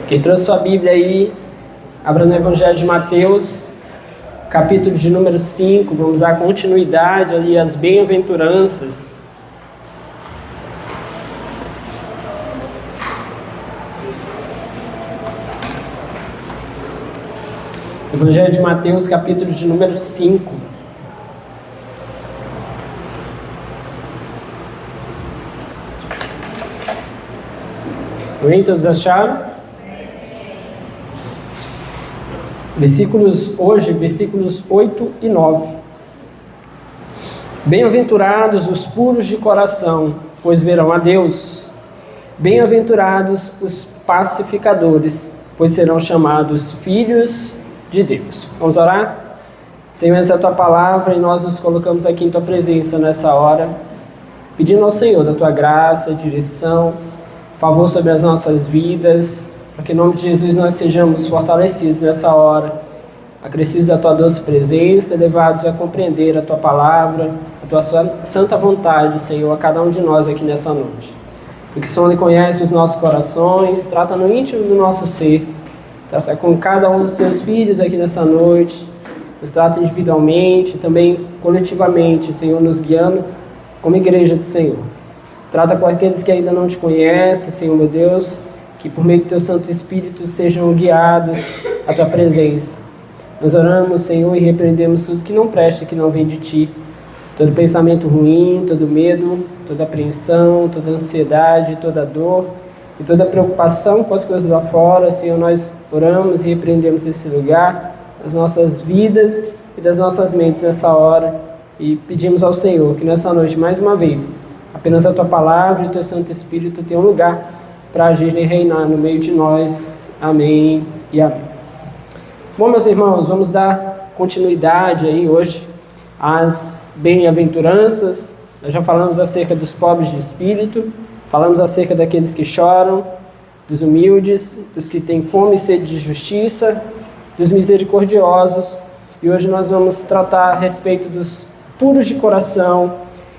Quem trouxe sua Bíblia aí, abra no Evangelho de Mateus, capítulo de número 5, vamos dar continuidade ali às bem-aventuranças. Evangelho de Mateus, capítulo de número 5. Amém? Todos acharam? Versículos 8 e 9. Bem-aventurados os puros de coração, pois verão a Deus. Bem-aventurados os pacificadores, pois serão chamados filhos de Deus. Vamos orar? Senhor, essa é a Tua palavra e nós nos colocamos aqui em Tua presença nessa hora, pedindo ao Senhor da Tua graça, direção, favor sobre as nossas vidas, para que em nome de Jesus nós sejamos fortalecidos nessa hora, acrescidos da Tua doce presença, levados a compreender a Tua palavra, a Tua santa vontade, Senhor, a cada um de nós aqui nessa noite. Porque o Senhor conhece os nossos corações, trata no íntimo do nosso ser, trata com cada um dos Teus filhos aqui nessa noite, nos trata individualmente, também coletivamente, Senhor, nos guiando como igreja do Senhor. Trata com aqueles que ainda não Te conhecem, Senhor meu Deus, que por meio do Teu Santo Espírito sejam guiados à Tua presença. Nós oramos, Senhor, e repreendemos tudo que não presta, que não vem de Ti. Todo pensamento ruim, todo medo, toda apreensão, toda ansiedade, toda dor e toda preocupação com as coisas lá fora, Senhor, nós oramos e repreendemos esse lugar, das nossas vidas e das nossas mentes nessa hora. E pedimos ao Senhor que nessa noite, mais uma vez, apenas a Tua palavra e o Teu Santo Espírito tenham lugar para agir e reinar no meio de nós. Amém e amém. Bom, meus irmãos, vamos dar continuidade aí hoje às bem-aventuranças. Nós já falamos acerca dos pobres de espírito, falamos acerca daqueles que choram, dos humildes, dos que têm fome e sede de justiça, dos misericordiosos. E hoje nós vamos tratar a respeito dos puros de coração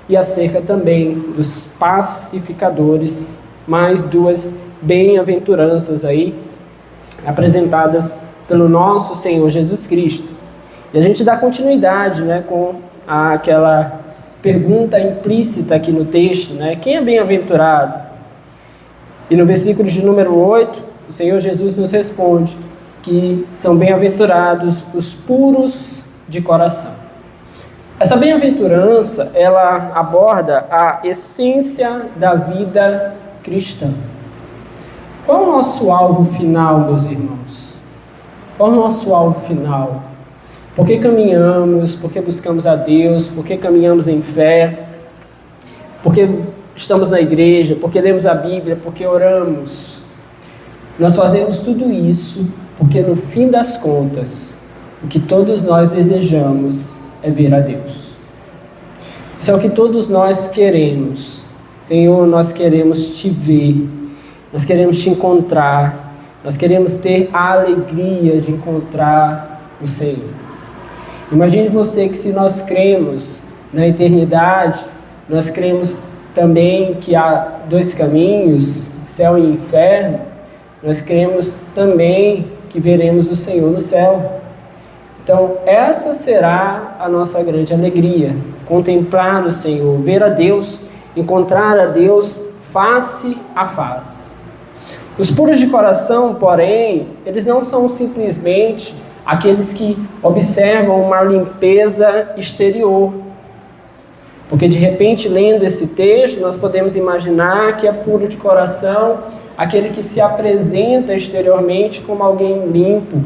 e acerca também dos pacificadores. Mais duas bem-aventuranças aí, apresentadas pelo nosso Senhor Jesus Cristo. E a gente dá continuidade, com aquela pergunta implícita aqui no texto, quem é bem-aventurado? E no versículo de número 8, o Senhor Jesus nos responde que são bem-aventurados os puros de coração. Essa bem-aventurança, ela aborda a essência da vida cristã. Qual é o nosso alvo final, meus irmãos? Qual é o nosso alvo final? Por que caminhamos? Por que buscamos a Deus? Por que caminhamos em fé? Por que estamos na igreja? Por que lemos a Bíblia? Por que oramos? Nós fazemos tudo isso porque no fim das contas, o que todos nós desejamos é ver a Deus. Isso é o que todos nós queremos. Senhor, nós queremos Te ver, nós queremos Te encontrar, nós queremos ter a alegria de encontrar o Senhor. Imagine você que se nós cremos na eternidade, nós cremos também que há dois caminhos, céu e inferno, nós cremos também que veremos o Senhor no céu. Então, essa será a nossa grande alegria, contemplar o Senhor, ver a Deus, encontrar a Deus face a face. Os puros de coração, porém, eles não são simplesmente aqueles que observam uma limpeza exterior. Porque de repente, lendo esse texto, nós podemos imaginar que é puro de coração aquele que se apresenta exteriormente como alguém limpo,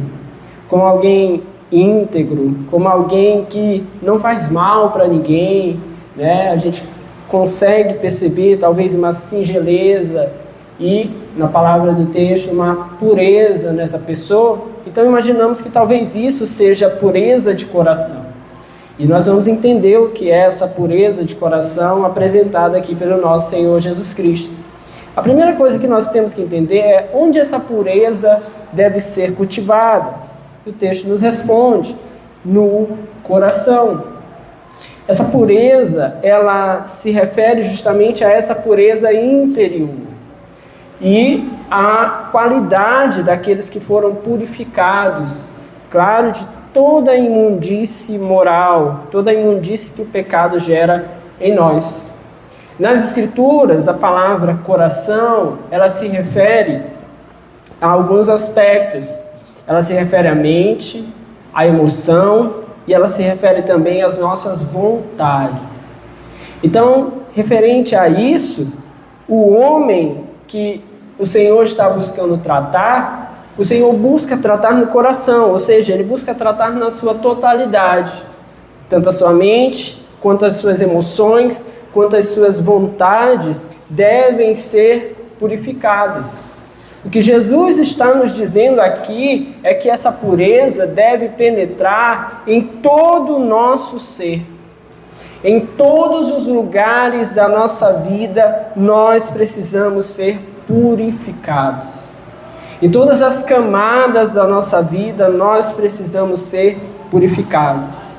como alguém íntegro, como alguém que não faz mal para ninguém, A gente consegue perceber talvez uma singeleza e, na palavra do texto, uma pureza nessa pessoa. Então imaginamos que talvez isso seja pureza de coração. E nós vamos entender o que é essa pureza de coração apresentada aqui pelo nosso Senhor Jesus Cristo. A primeira coisa que nós temos que entender é onde essa pureza deve ser cultivada. O texto nos responde: no coração. Essa pureza, ela se refere justamente a essa pureza interior. e a qualidade daqueles que foram purificados, claro, de toda a imundície moral, toda a imundície que o pecado gera em nós. Nas Escrituras, a palavra coração, ela se refere a alguns aspectos. Ela se refere à mente, à emoção, e ela se refere também às nossas vontades. Então, referente a isso, o homem que o Senhor está buscando tratar, o Senhor busca tratar no coração, ou seja, Ele busca tratar na sua totalidade, tanto a sua mente, quanto as suas emoções, quanto as suas vontades devem ser purificadas. O que Jesus está nos dizendo aqui é que essa pureza deve penetrar em todo o nosso ser. Em todos os lugares da nossa vida, nós precisamos ser purificados. Em todas as camadas da nossa vida, nós precisamos ser purificados.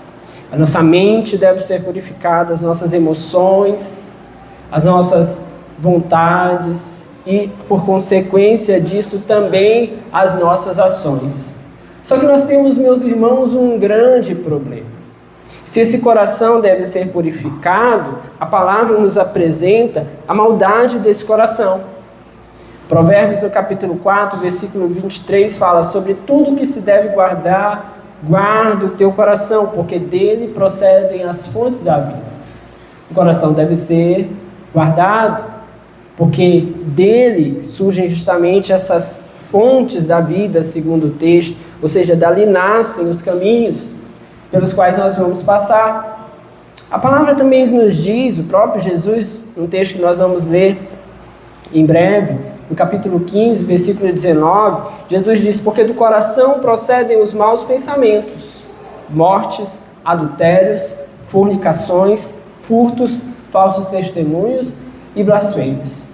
A nossa mente deve ser purificada, as nossas emoções, as nossas vontades e, por consequência disso, também as nossas ações. Só que nós temos, meus irmãos, um grande problema. Se esse coração deve ser purificado, a palavra nos apresenta a maldade desse coração. Provérbios, no capítulo 4, versículo 23, fala sobre tudo que se deve guardar. Guarda o teu coração, porque dele procedem as fontes da vida. O coração deve ser guardado, porque dele surgem justamente essas fontes da vida, segundo o texto, ou seja, dali nascem os caminhos pelos quais nós vamos passar. A palavra também nos diz, o próprio Jesus, um texto que nós vamos ler em breve, no capítulo 15, versículo 19, Jesus diz: porque do coração procedem os maus pensamentos, mortes, adultérios, fornicações, furtos, falsos testemunhos e blasfêmias.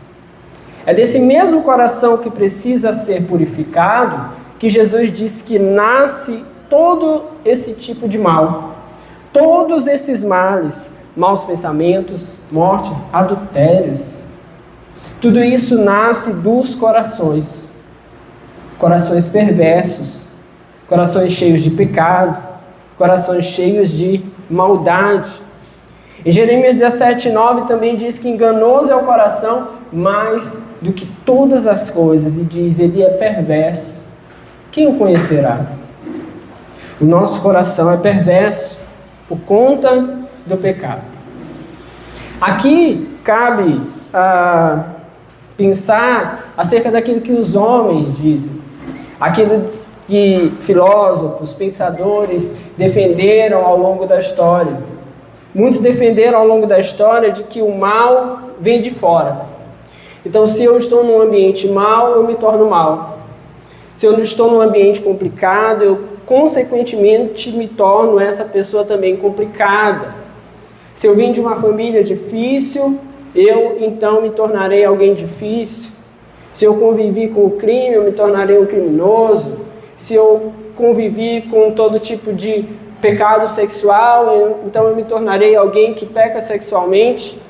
É desse mesmo coração que precisa ser purificado que Jesus diz que nasce todo esse tipo de mal. Todos esses males, maus pensamentos, mortes, adultérios, tudo isso nasce dos corações. Corações perversos, corações cheios de pecado, corações cheios de maldade. Em Jeremias 17:9 também diz que enganoso é o coração mais do que todas as coisas, e diz: ele é perverso, quem o conhecerá? O nosso coração é perverso por conta do pecado. Aqui cabe pensar acerca daquilo que os homens dizem, aquilo que filósofos, pensadores defenderam ao longo da história. Muitos defenderam ao longo da história de que o mal vem de fora. Então, se eu estou num ambiente mau, eu me torno mal. Se eu não estou num ambiente complicado, eu consequentemente me torno essa pessoa também complicada. Se eu vim de uma família difícil, eu então me tornarei alguém difícil. Se eu convivi com o crime, eu me tornarei um criminoso. Se eu convivi com todo tipo de pecado sexual, então eu me tornarei alguém que peca sexualmente.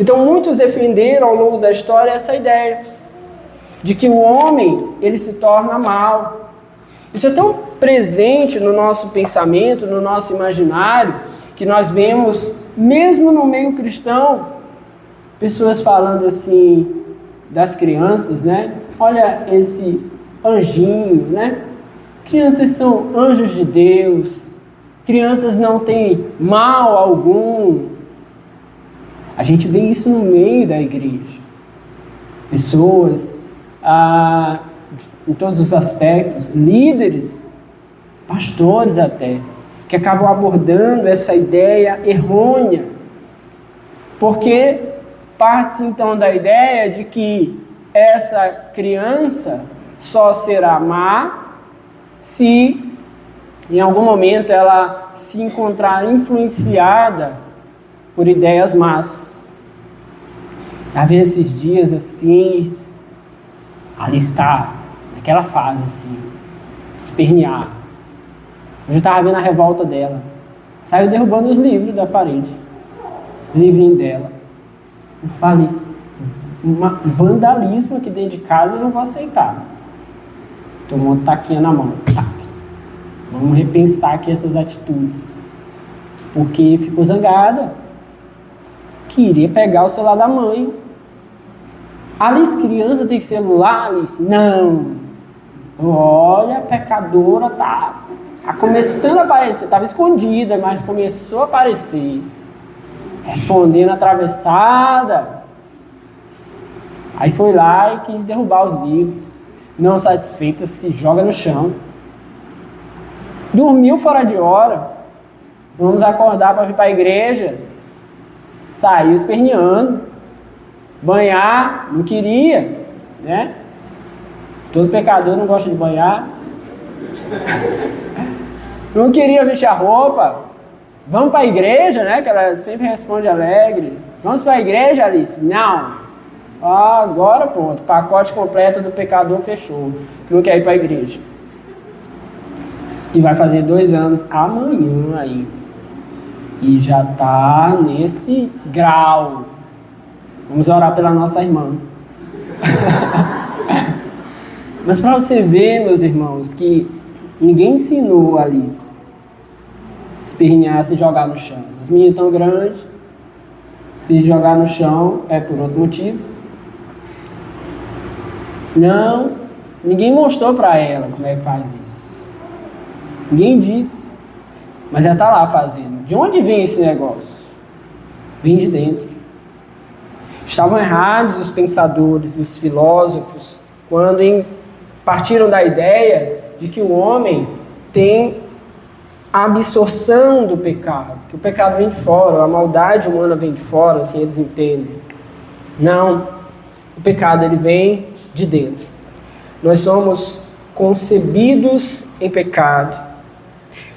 Então muitos defenderam ao longo da história essa ideia de que o homem, ele se torna mal. Isso é tão presente no nosso pensamento, no nosso imaginário, que nós vemos, mesmo no meio cristão, pessoas falando assim das crianças, né? Olha esse anjinho, né? Crianças são anjos de Deus, crianças não têm mal algum. A gente vê isso no meio da igreja. Pessoas, em todos os aspectos, líderes, pastores até, que acabam abordando essa ideia errônea, porque parte-se então da ideia de que essa criança só será má se em algum momento ela se encontrar influenciada por ideias más. Havia esses dias assim, ali está, naquela fase assim, espernear. Eu estava vendo a revolta dela. Saiu derrubando os livros da parede. Os livrinhos dela. Eu falei, vandalismo aqui dentro de casa eu não vou aceitar. Tomou uma taquinha na mão. Tac. Vamos repensar aqui essas atitudes. Porque ficou zangada. Queria pegar o celular da mãe. Alice, criança tem celular, Alice? Não. Olha, a pecadora tá começando a aparecer. Estava escondida, mas começou a aparecer. Respondendo atravessada. Aí foi lá e quis derrubar os livros. Não satisfeita, se joga no chão. Dormiu fora de hora. Vamos acordar para vir para a igreja. Saiu esperneando. Banhar, não queria, né? Todo pecador não gosta de banhar. Não queria vestir a roupa. Vamos para a igreja, né? Que ela sempre responde alegre. Vamos para a igreja, Alice? Não. Agora pronto, pacote completo do pecador fechou. Não quer ir para a igreja. E vai fazer 2 anos amanhã ainda. E já está nesse grau. Vamos orar pela nossa irmã. Mas para você ver, meus irmãos, que ninguém ensinou a Alice espernear, se jogar no chão. Os meninos tão grandes, se jogar no chão é por outro motivo. Não, ninguém mostrou para ela como é que faz isso. Ninguém disse. Mas ela está lá fazendo. De onde vem esse negócio? Vem de dentro. Estavam errados os pensadores, os filósofos, quando partiram da ideia de que o homem tem a absorção do pecado, que o pecado vem de fora, a maldade humana vem de fora, assim eles entendem. Não, o pecado ele vem de dentro. Nós somos concebidos em pecado,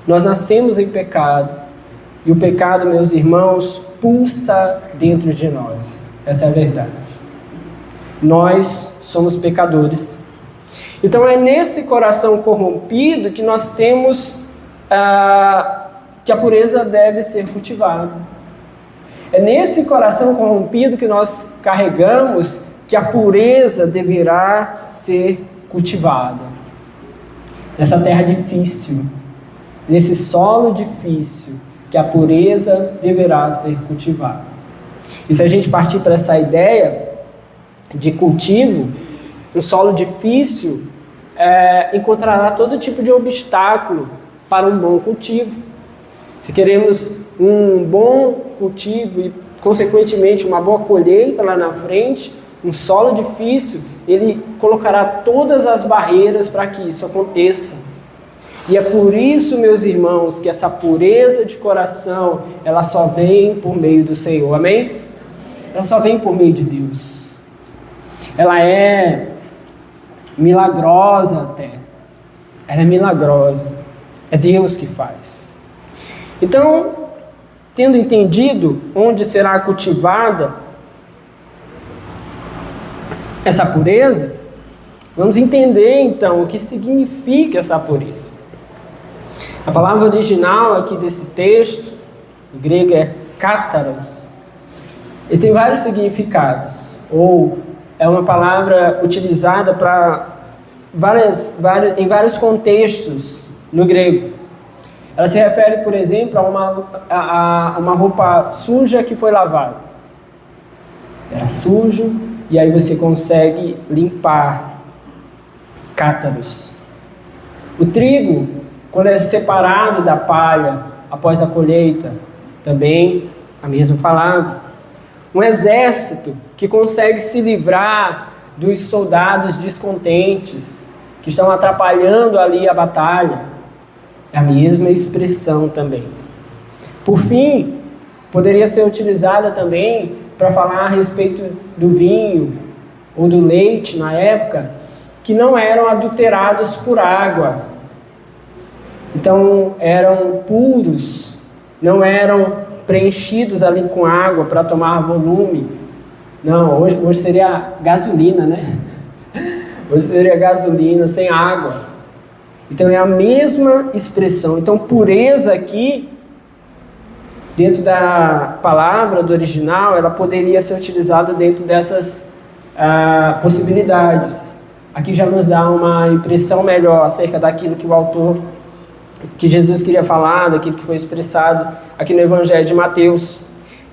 nós nascemos em pecado, e o pecado, meus irmãos, pulsa dentro de nós. Essa é a verdade. Nós somos pecadores. Então é nesse coração corrompido que nós temos que a pureza deve ser cultivada. É nesse coração corrompido que nós carregamos que a pureza deverá ser cultivada. Nessa terra difícil, nesse solo difícil, que a pureza deverá ser cultivada. E se a gente partir para essa ideia de cultivo, um solo difícil encontrará todo tipo de obstáculo para um bom cultivo. Se queremos um bom cultivo e, consequentemente, uma boa colheita lá na frente, um solo difícil, ele colocará todas as barreiras para que isso aconteça. E é por isso, meus irmãos, que essa pureza de coração, ela só vem por meio do Senhor, amém? Ela só vem por meio de Deus. Ela é milagrosa até. Ela é milagrosa. É Deus que faz. Então, tendo entendido onde será cultivada essa pureza, vamos entender então o que significa essa pureza. A palavra original aqui desse texto, em grego é kataros. Ele tem vários significados, ou é uma palavra utilizada para em vários contextos no grego. Ela se refere, por exemplo, a uma roupa suja que foi lavada. Era sujo, e aí você consegue limpar. Cátaros. O trigo, quando é separado da palha após a colheita, também a mesma palavra. Um exército que consegue se livrar dos soldados descontentes, que estão atrapalhando ali a batalha. É a mesma expressão também. Por fim, poderia ser utilizada também para falar a respeito do vinho ou do leite na época, que não eram adulterados por água. Então eram puros, não eram preenchidos ali com água para tomar volume. Não, hoje seria gasolina, né? Hoje seria gasolina sem água. Então é a mesma expressão. Então pureza aqui, dentro da palavra do original, ela poderia ser utilizada dentro dessas possibilidades. Aqui já nos dá uma impressão melhor acerca daquilo que o autor, que Jesus queria falar, daquilo que foi expressado aqui no Evangelho de Mateus.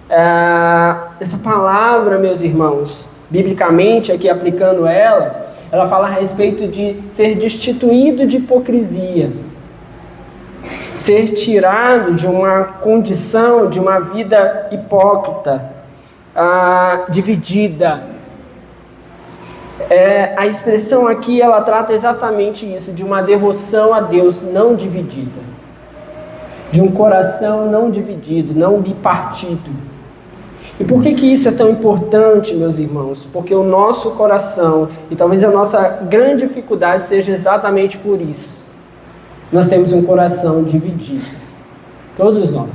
Essa palavra, meus irmãos, biblicamente, aqui aplicando ela fala a respeito de ser destituído de hipocrisia, ser tirado de uma condição, de uma vida hipócrita, dividida. A expressão aqui, ela trata exatamente isso, de uma devoção a Deus não dividida, de um coração não dividido, não bipartido. E por que isso é tão importante, meus irmãos? Porque o nosso coração, e talvez a nossa grande dificuldade seja exatamente por isso. Nós temos um coração dividido. Todos nós.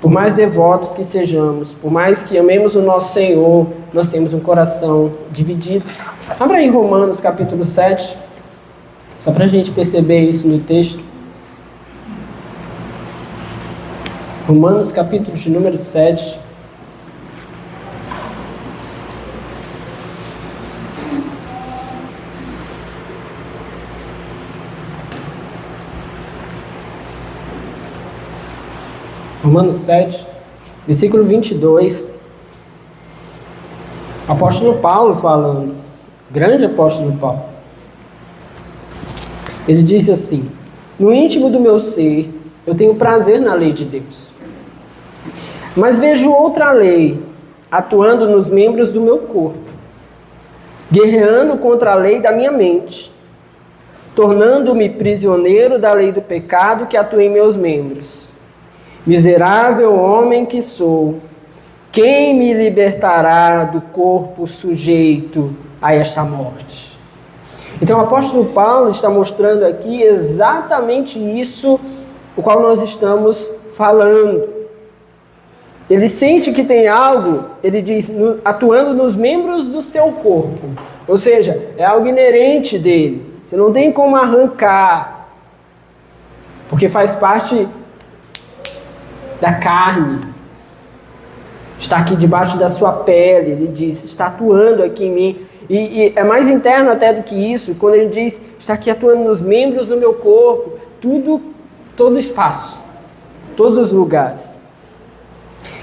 Por mais devotos que sejamos, por mais que amemos o nosso Senhor, nós temos um coração dividido. Abra aí Romanos capítulo 7, só para a gente perceber isso no texto. Romanos capítulo de número 7. Romanos 7, versículo 22, apóstolo Paulo falando, grande apóstolo Paulo. Ele diz assim: no íntimo do meu ser, eu tenho prazer na lei de Deus, mas vejo outra lei atuando nos membros do meu corpo, guerreando contra a lei da minha mente, tornando-me prisioneiro da lei do pecado que atua em meus membros. Miserável homem que sou, quem me libertará do corpo sujeito a esta morte? Então o apóstolo Paulo está mostrando aqui exatamente isso, o qual nós estamos falando. Ele sente que tem algo, ele diz, atuando nos membros do seu corpo. Ou seja, é algo inerente dele. Você não tem como arrancar, porque faz parte da carne, está aqui debaixo da sua pele. Ele diz, está atuando aqui em mim, e é mais interno até do que isso, quando ele diz, está aqui atuando nos membros do meu corpo, todo espaço, todos os lugares.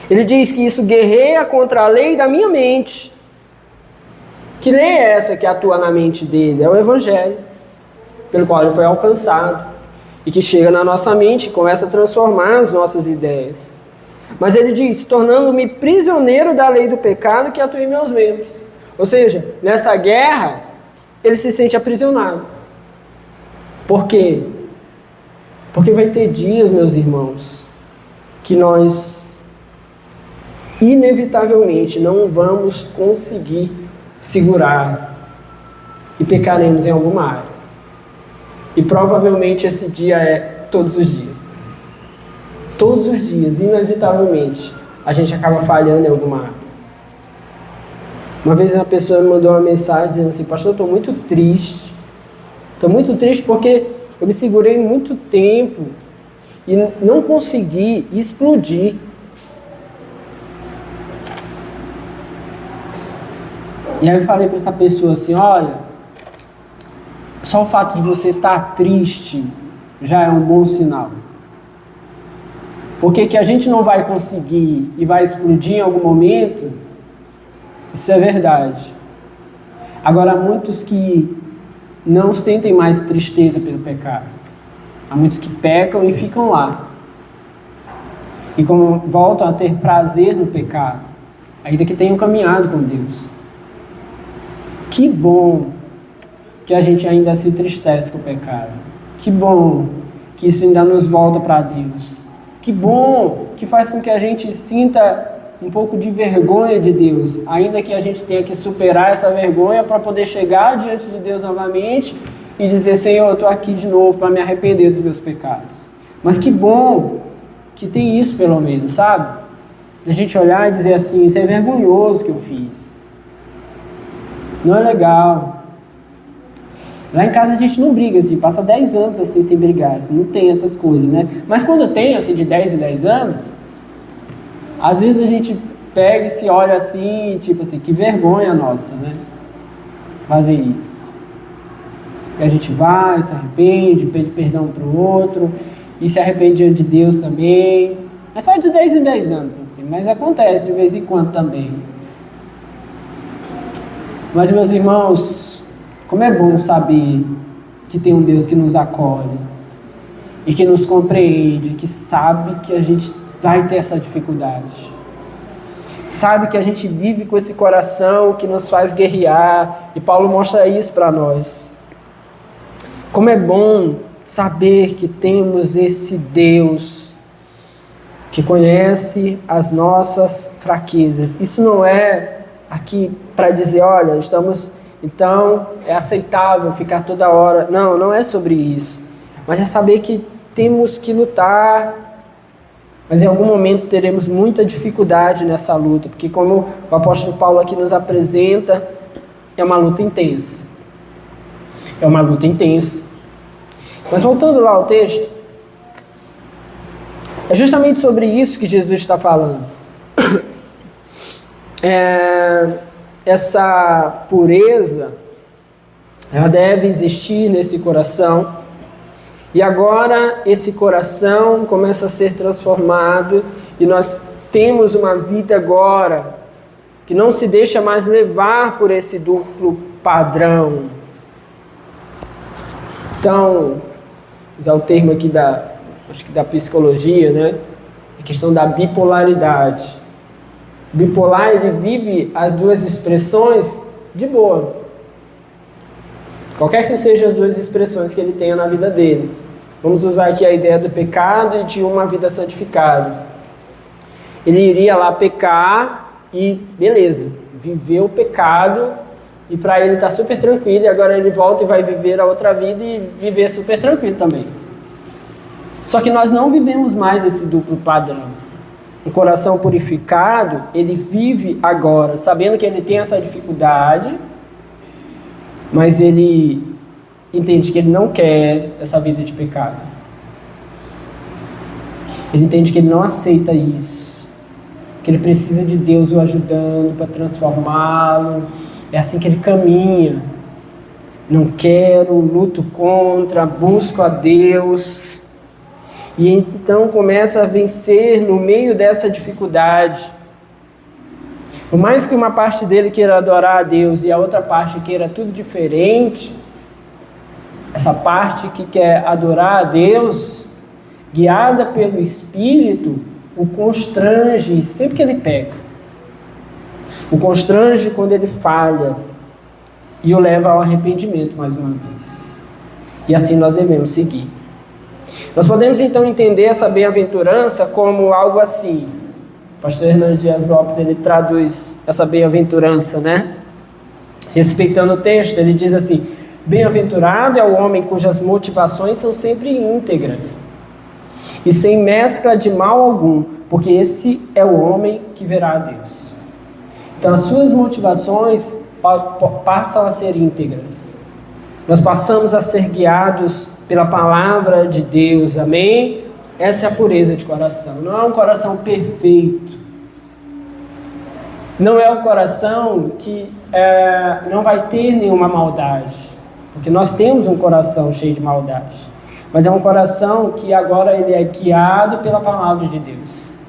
Ele diz que isso guerreia contra a lei da minha mente. Que lei é essa que atua na mente dele? É o Evangelho, pelo qual ele foi alcançado, e que chega na nossa mente e começa a transformar as nossas ideias. Mas ele diz, tornando-me prisioneiro da lei do pecado que atua em meus membros. Ou seja, nessa guerra, ele se sente aprisionado. Por quê? Porque vai ter dias, meus irmãos, que nós, inevitavelmente, não vamos conseguir segurar e pecaremos em alguma área. E provavelmente esse dia é todos os dias. Todos os dias, inevitavelmente, a gente acaba falhando em alguma área. Uma vez uma pessoa me mandou uma mensagem dizendo assim, pastor, eu estou muito triste. Estou muito triste porque eu me segurei muito tempo e não consegui explodir. E aí eu falei para essa pessoa assim, olha, só o fato de você estar triste já é um bom sinal. Porque que a gente não vai conseguir e vai explodir em algum momento, isso é verdade. Agora, há muitos que não sentem mais tristeza pelo pecado. Há muitos que pecam e ficam lá. E como voltam a ter prazer no pecado, ainda que tenham caminhado com Deus. Que bom que a gente ainda se entristece com o pecado. Que bom que isso ainda nos volta para Deus. Que bom que faz com que a gente sinta um pouco de vergonha de Deus, ainda que a gente tenha que superar essa vergonha para poder chegar diante de Deus novamente e dizer, Senhor, eu estou aqui de novo para me arrepender dos meus pecados. Mas que bom que tem isso pelo menos, sabe? A gente olhar e dizer assim, isso é vergonhoso que eu fiz. Não é legal. Lá em casa a gente não briga assim, passa 10 anos assim sem brigar, assim, não tem essas coisas, né? Mas quando tem assim de 10 em 10 anos, às vezes a gente pega e se olha assim, tipo assim, que vergonha nossa, né? fazer isso. E a gente vai, se arrepende, pede perdão para o outro, e se arrepende diante de Deus também. É só de 10 em 10 anos, assim, mas acontece de vez em quando também. Mas, meus irmãos, como é bom saber que tem um Deus que nos acolhe e que nos compreende, que sabe que a gente vai ter essa dificuldade. Sabe que a gente vive com esse coração que nos faz guerrear, e Paulo mostra isso para nós. Como é bom saber que temos esse Deus que conhece as nossas fraquezas. Isso não é aqui para dizer, olha, então é aceitável ficar toda hora. Não, não é sobre isso. Mas é saber que temos que lutar, mas em algum momento teremos muita dificuldade nessa luta, porque como o apóstolo Paulo aqui nos apresenta, é uma luta intensa. É uma luta intensa. Mas voltando lá ao texto, é justamente sobre isso que Jesus está falando. Essa pureza, ela deve existir nesse coração. E agora esse coração começa a ser transformado e nós temos uma vida agora que não se deixa mais levar por esse duplo padrão. Então, usar o termo aqui acho que da psicologia, né? A questão da bipolaridade. O bipolar, ele vive as duas expressões de boa. Qualquer que sejam as duas expressões que ele tenha na vida dele. Vamos usar aqui a ideia do pecado e de uma vida santificada. Ele iria lá pecar e, beleza, viver o pecado e para ele está super tranquilo. E agora ele volta e vai viver a outra vida e viver super tranquilo também. Só que nós não vivemos mais esse duplo padrão. O coração purificado, ele vive agora, sabendo que ele tem essa dificuldade, mas ele entende que ele não quer essa vida de pecado. Ele entende que ele não aceita isso, que ele precisa de Deus o ajudando para transformá-lo. É assim que ele caminha. Não quero, luto contra, busco a Deus. E então começa a vencer no meio dessa dificuldade. Por mais que uma parte dele queira adorar a Deus e a outra parte queira tudo diferente, essa parte que quer adorar a Deus, guiada pelo Espírito, o constrange sempre que ele peca. O constrange quando ele falha e o leva ao arrependimento mais uma vez. E assim nós devemos seguir. Nós podemos então entender essa bem-aventurança como algo assim. O pastor Hernandes Dias Lopes, ele traduz essa bem-aventurança, né? Respeitando o texto, ele diz assim: bem-aventurado é o homem cujas motivações são sempre íntegras e sem mescla de mal algum, porque esse é o homem que verá a Deus. Então as suas motivações passam a ser íntegras. Nós passamos a ser guiados pela palavra de Deus, amém? Essa é a pureza de coração. Não é um coração perfeito. Não é um coração que não vai ter nenhuma maldade. Porque nós temos um coração cheio de maldade. Mas é um coração que agora ele é guiado pela palavra de Deus.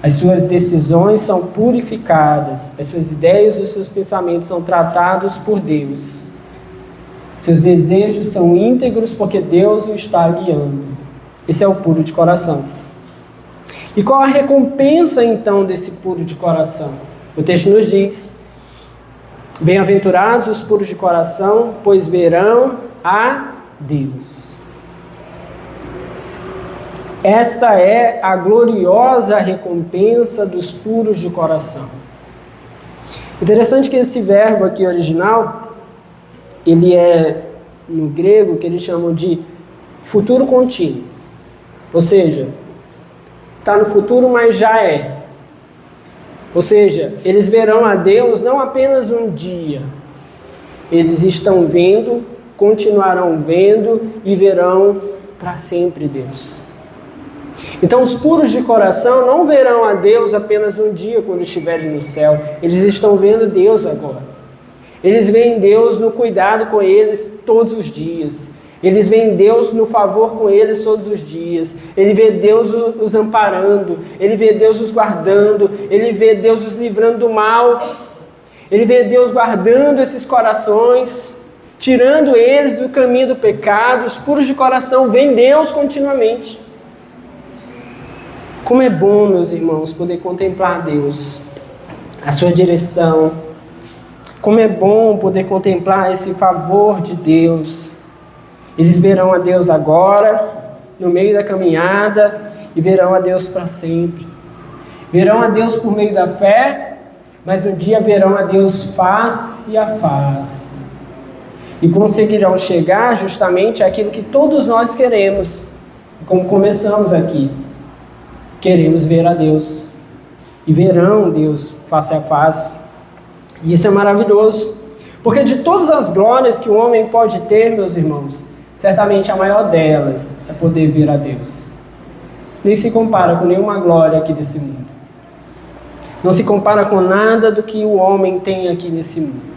As suas decisões são purificadas. As suas ideias e os seus pensamentos são tratados por Deus. Seus desejos são íntegros porque Deus o está guiando. Esse é o puro de coração. E qual a recompensa então desse puro de coração? O texto nos diz: bem-aventurados os puros de coração, pois verão a Deus. Essa é a gloriosa recompensa dos puros de coração. Interessante que esse verbo aqui original, ele é no grego que eles chamam de futuro contínuo. Ou seja, está no futuro, mas já é. Ou seja, eles verão a Deus não apenas um dia. Eles estão vendo, continuarão vendo e verão para sempre Deus. Então os puros de coração não verão a Deus apenas um dia quando estiverem no céu. Eles estão vendo Deus agora. Eles veem Deus no cuidado com eles todos os dias. Eles veem Deus no favor com eles todos os dias. Ele vê Deus os amparando. Ele vê Deus os guardando. Ele vê Deus os livrando do mal. Ele vê Deus guardando esses corações, tirando eles do caminho do pecado. Os puros de coração veem Deus continuamente. Como é bom, meus irmãos, poder contemplar Deus, a sua direção. Como é bom poder contemplar esse favor de Deus. Eles verão a Deus agora, no meio da caminhada, e verão a Deus para sempre. Verão a Deus por meio da fé, mas um dia verão a Deus face a face. E conseguirão chegar justamente àquilo que todos nós queremos. Como começamos aqui. Queremos ver a Deus. E verão Deus face a face. E isso é maravilhoso. Porque de todas as glórias que o homem pode ter, meus irmãos, certamente a maior delas é poder ver a Deus. Nem se compara com nenhuma glória aqui desse mundo. Não se compara com nada do que o homem tem aqui nesse mundo.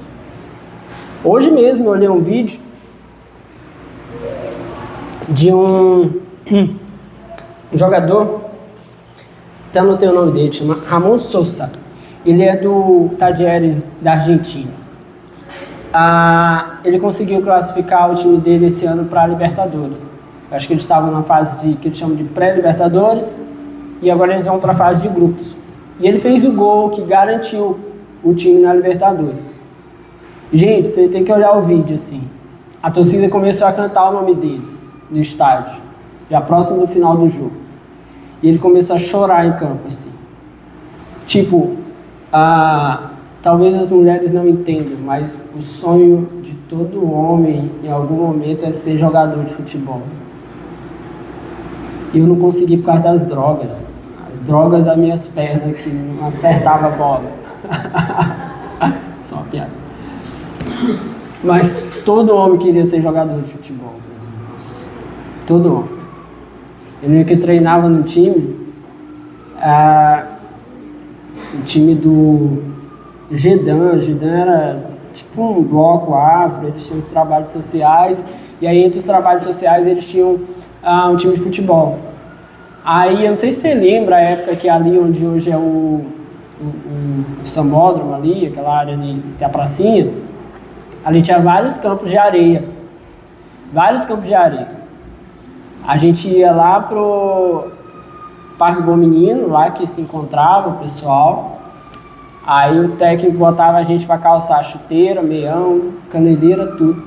Hoje mesmo eu olhei um vídeo de um jogador, até anotei o nome dele, chama Ramon Sousa. Ele é do Talleres da Argentina. Ele conseguiu classificar o time dele esse ano para a Libertadores. Eu acho que eles estavam na fase que eles chamam de pré-Libertadores, e agora eles vão para a fase de grupos. E ele fez o gol que garantiu o time na Libertadores. Gente, você tem que olhar o vídeo assim. A torcida começou a cantar o nome dele no estádio, já próximo do final do jogo. E ele começou a chorar em campo assim. Tipo, talvez as mulheres não entendam, mas o sonho de todo homem em algum momento é ser jogador de futebol. E eu não consegui por causa das drogas. As drogas das minhas pernas que não acertavam a bola. Só uma piada. Mas todo homem queria ser jogador de futebol. Todo homem. Eu lembro que treinava no time, o time do Gedan era tipo um bloco afro, eles tinham os trabalhos sociais, e aí entre os trabalhos sociais eles tinham um time de futebol. Aí eu não sei se você lembra a época que ali onde hoje é o sambódromo ali, aquela área ali, tem a pracinha, ali tinha vários campos de areia. Vários campos de areia. A gente ia lá pro Parque Bom Menino, lá que se encontrava o pessoal. Aí o técnico botava a gente para calçar chuteira, meião, caneleira, tudo.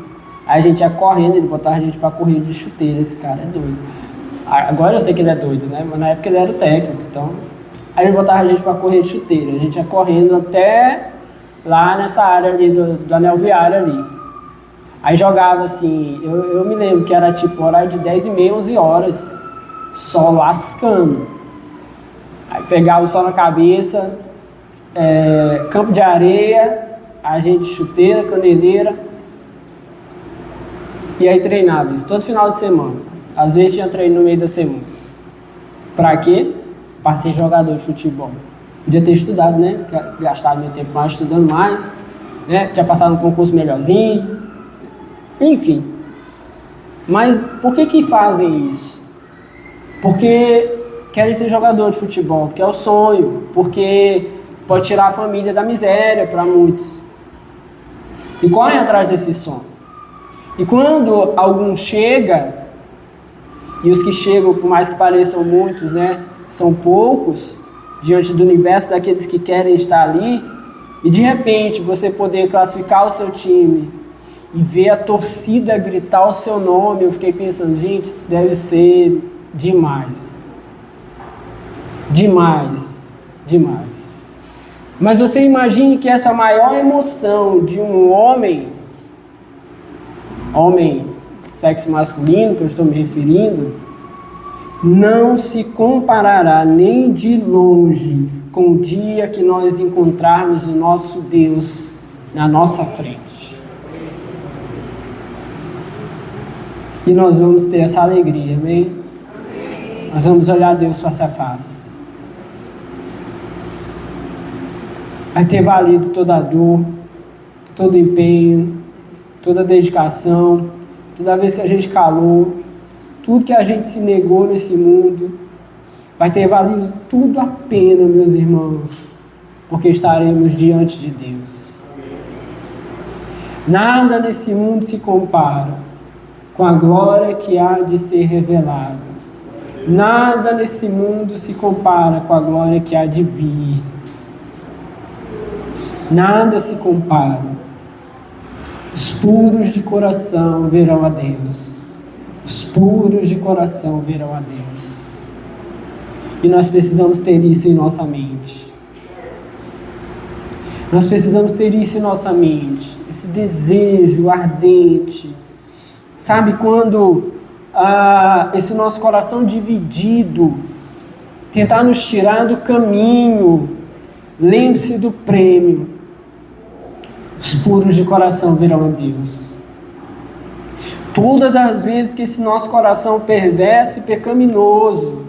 Aí a gente ia correndo, ele botava a gente para correr de chuteira. Esse cara é doido. Agora eu sei que ele é doido, né? Mas na época ele era o técnico, então... Aí ele botava a gente para correr de chuteira. A gente ia correndo até lá nessa área ali do anel viário ali. Aí jogava assim, eu me lembro que era tipo horário de 10h30, 11 horas, sol lascando. Aí pegava o sol na cabeça, campo de areia, a gente chuteira, caneleira, e aí treinava isso todo final de semana. Às vezes tinha treino no meio da semana. Pra quê? Pra ser jogador de futebol. Podia ter estudado, né? Gastado meu tempo mais estudando mais, né? Tinha passado um concurso melhorzinho. Enfim. Mas por que fazem isso? Porque querem ser jogador de futebol, porque é o sonho, porque pode tirar a família da miséria para muitos. E correm atrás desse sonho. E quando algum chega, e os que chegam, por mais que pareçam muitos, né, são poucos, diante do universo daqueles que querem estar ali, e de repente você poder classificar o seu time e ver a torcida gritar o seu nome, eu fiquei pensando, gente, isso deve ser demais. Demais. Demais. Mas você imagine que essa maior emoção de um homem, sexo masculino, que eu estou me referindo, não se comparará nem de longe com o dia que nós encontrarmos o nosso Deus na nossa frente. E nós vamos ter essa alegria, amém? Nós vamos olhar Deus face a face. Vai ter valido toda a dor, todo empenho, toda dedicação, toda vez que a gente calou, tudo que a gente se negou nesse mundo, vai ter valido tudo a pena, meus irmãos, porque estaremos diante de Deus. Nada nesse mundo se compara com a glória que há de ser revelada. Nada nesse mundo se compara com a glória que há de vir. Nada se compara. Os puros de coração verão a Deus. Os puros de coração verão a Deus. E nós precisamos ter isso em nossa mente. Nós precisamos ter isso em nossa mente. Esse desejo ardente. Sabe quando esse nosso coração dividido tentar nos tirar do caminho? Lembre-se do prêmio. Os puros de coração verão a Deus. Todas as vezes que esse nosso coração perverso e pecaminoso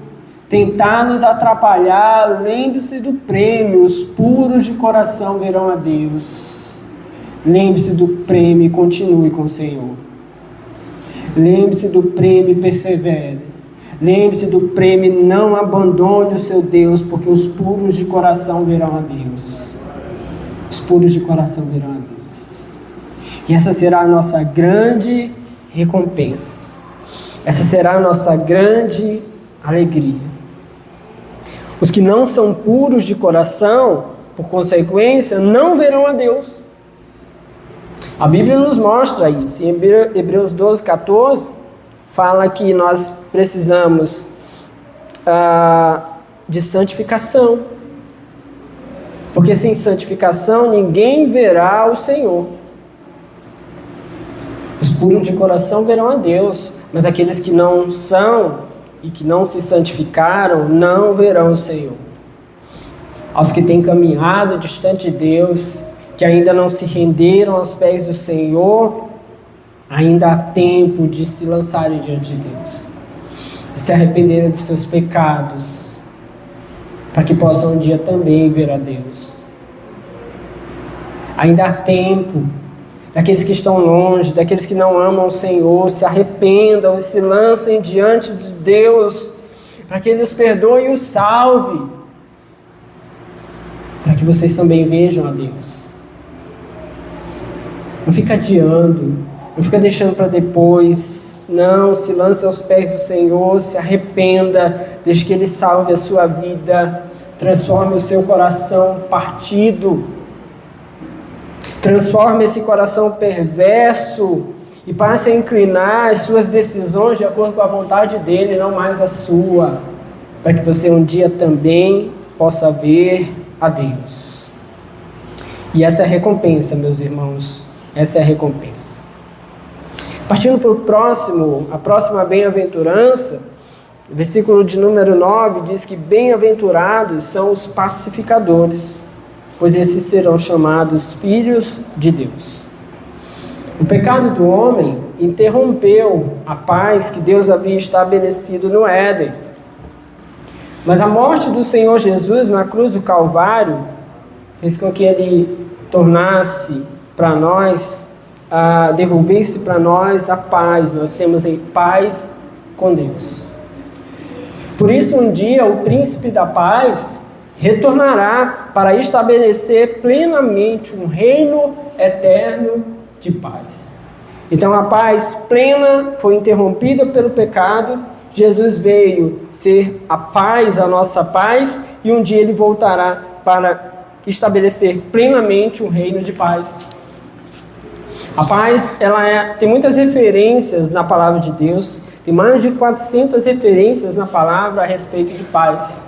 tentar nos atrapalhar, lembre-se do prêmio. Os puros de coração verão a Deus. Lembre-se do prêmio e continue com o Senhor. Lembre-se do prêmio e persevere. Lembre-se do prêmio e não abandone o seu Deus, porque os puros de coração verão a Deus. Os puros de coração verão a Deus. E essa será a nossa grande recompensa. Essa será a nossa grande alegria. Os que não são puros de coração, por consequência, não verão a Deus. A Bíblia nos mostra isso. Em Hebreus 12, 14, fala que nós precisamos de santificação. Porque sem santificação ninguém verá o Senhor. Os puros de coração verão a Deus, mas aqueles que não são e que não se santificaram não verão o Senhor. Aos que têm caminhado distante de Deus, que ainda não se renderam aos pés do Senhor, ainda há tempo de se lançarem diante de Deus, de se arrependerem de seus pecados, para que possam um dia também ver a Deus. Ainda há tempo daqueles que estão longe, daqueles que não amam o Senhor, se arrependam e se lancem diante de Deus, para que Ele os perdoe e os salve, para que vocês também vejam a Deus. Não fica adiando, não fica deixando para depois. Não, se lance aos pés do Senhor, se arrependa, deixe que Ele salve a sua vida, transforme o seu coração partido, transforme esse coração perverso e passe a inclinar as suas decisões de acordo com a vontade dEle, não mais a sua, para que você um dia também possa ver a Deus. E essa é a recompensa, meus irmãos. Essa é a recompensa. Partindo para o próximo, a próxima bem-aventurança, o versículo de número 9 diz que bem-aventurados são os pacificadores, pois esses serão chamados filhos de Deus. O pecado do homem interrompeu a paz que Deus havia estabelecido no Éden. Mas a morte do Senhor Jesus na cruz do Calvário fez com que Ele tornasse para nós, devolvesse para nós a paz. Nós temos em paz com Deus. Por isso, um dia, o príncipe da paz retornará para estabelecer plenamente um reino eterno de paz. Então, a paz plena foi interrompida pelo pecado. Jesus veio ser a paz, a nossa paz, e um dia Ele voltará para estabelecer plenamente um reino de paz. A paz, tem muitas referências na palavra de Deus, tem mais de 400 referências na palavra a respeito de paz.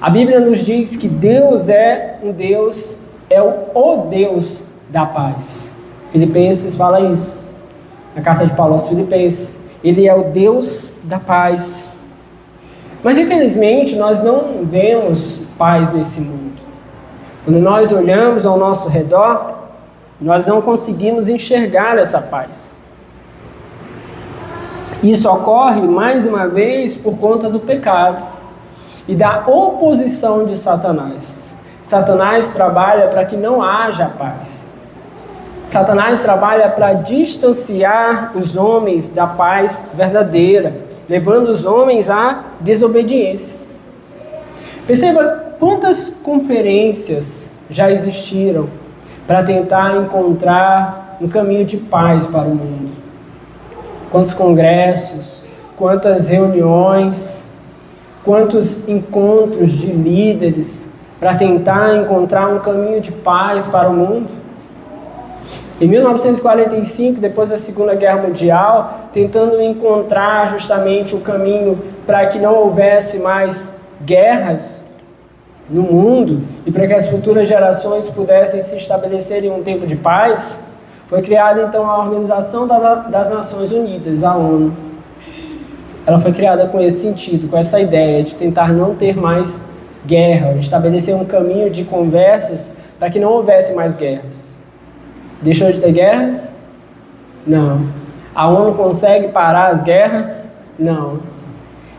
A Bíblia nos diz que Deus é um Deus, é o Deus da paz. Filipenses fala isso, na carta de Paulo aos Filipenses. Ele é o Deus da paz. Mas infelizmente nós não vemos paz nesse mundo. Quando nós olhamos ao nosso redor, nós não conseguimos enxergar essa paz. Isso ocorre, mais uma vez, por conta do pecado e da oposição de Satanás. Satanás trabalha para que não haja paz. Satanás trabalha para distanciar os homens da paz verdadeira, levando os homens à desobediência. Perceba quantas conferências já existiram para tentar encontrar um caminho de paz para o mundo. Quantos congressos, quantas reuniões, quantos encontros de líderes para tentar encontrar um caminho de paz para o mundo. Em 1945, depois da Segunda Guerra Mundial, tentando encontrar justamente o caminho para que não houvesse mais guerras no mundo e para que as futuras gerações pudessem se estabelecer em um tempo de paz, foi criada então a Organização das Nações Unidas, a ONU. Ela foi criada com esse sentido, com essa ideia de tentar não ter mais guerra, estabelecer um caminho de conversas para que não houvesse mais guerras. Deixou de ter guerras? Não. A ONU consegue parar as guerras? Não.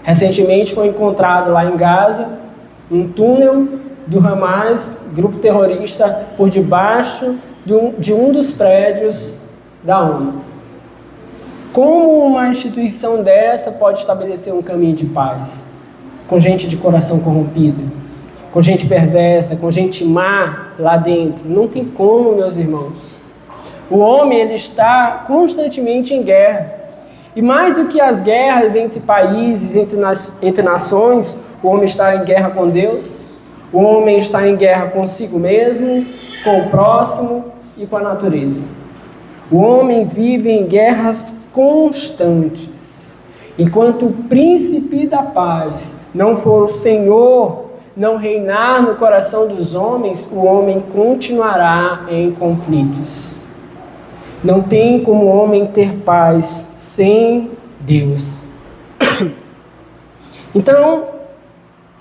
Recentemente foi encontrado lá em Gaza um túnel do Hamas, grupo terrorista, por debaixo de um dos prédios da ONU. Como uma instituição dessa pode estabelecer um caminho de paz? Com gente de coração corrompido, com gente perversa, com gente má lá dentro. Não tem como, meus irmãos. O homem ele está constantemente em guerra. E mais do que as guerras entre países, entre nações, o homem está em guerra com Deus. O homem está em guerra consigo mesmo, com o próximo e com a natureza. O homem vive em guerras constantes. Enquanto o príncipe da paz não for o Senhor, não reinar no coração dos homens, o homem continuará em conflitos. Não tem como o homem ter paz sem Deus. Então,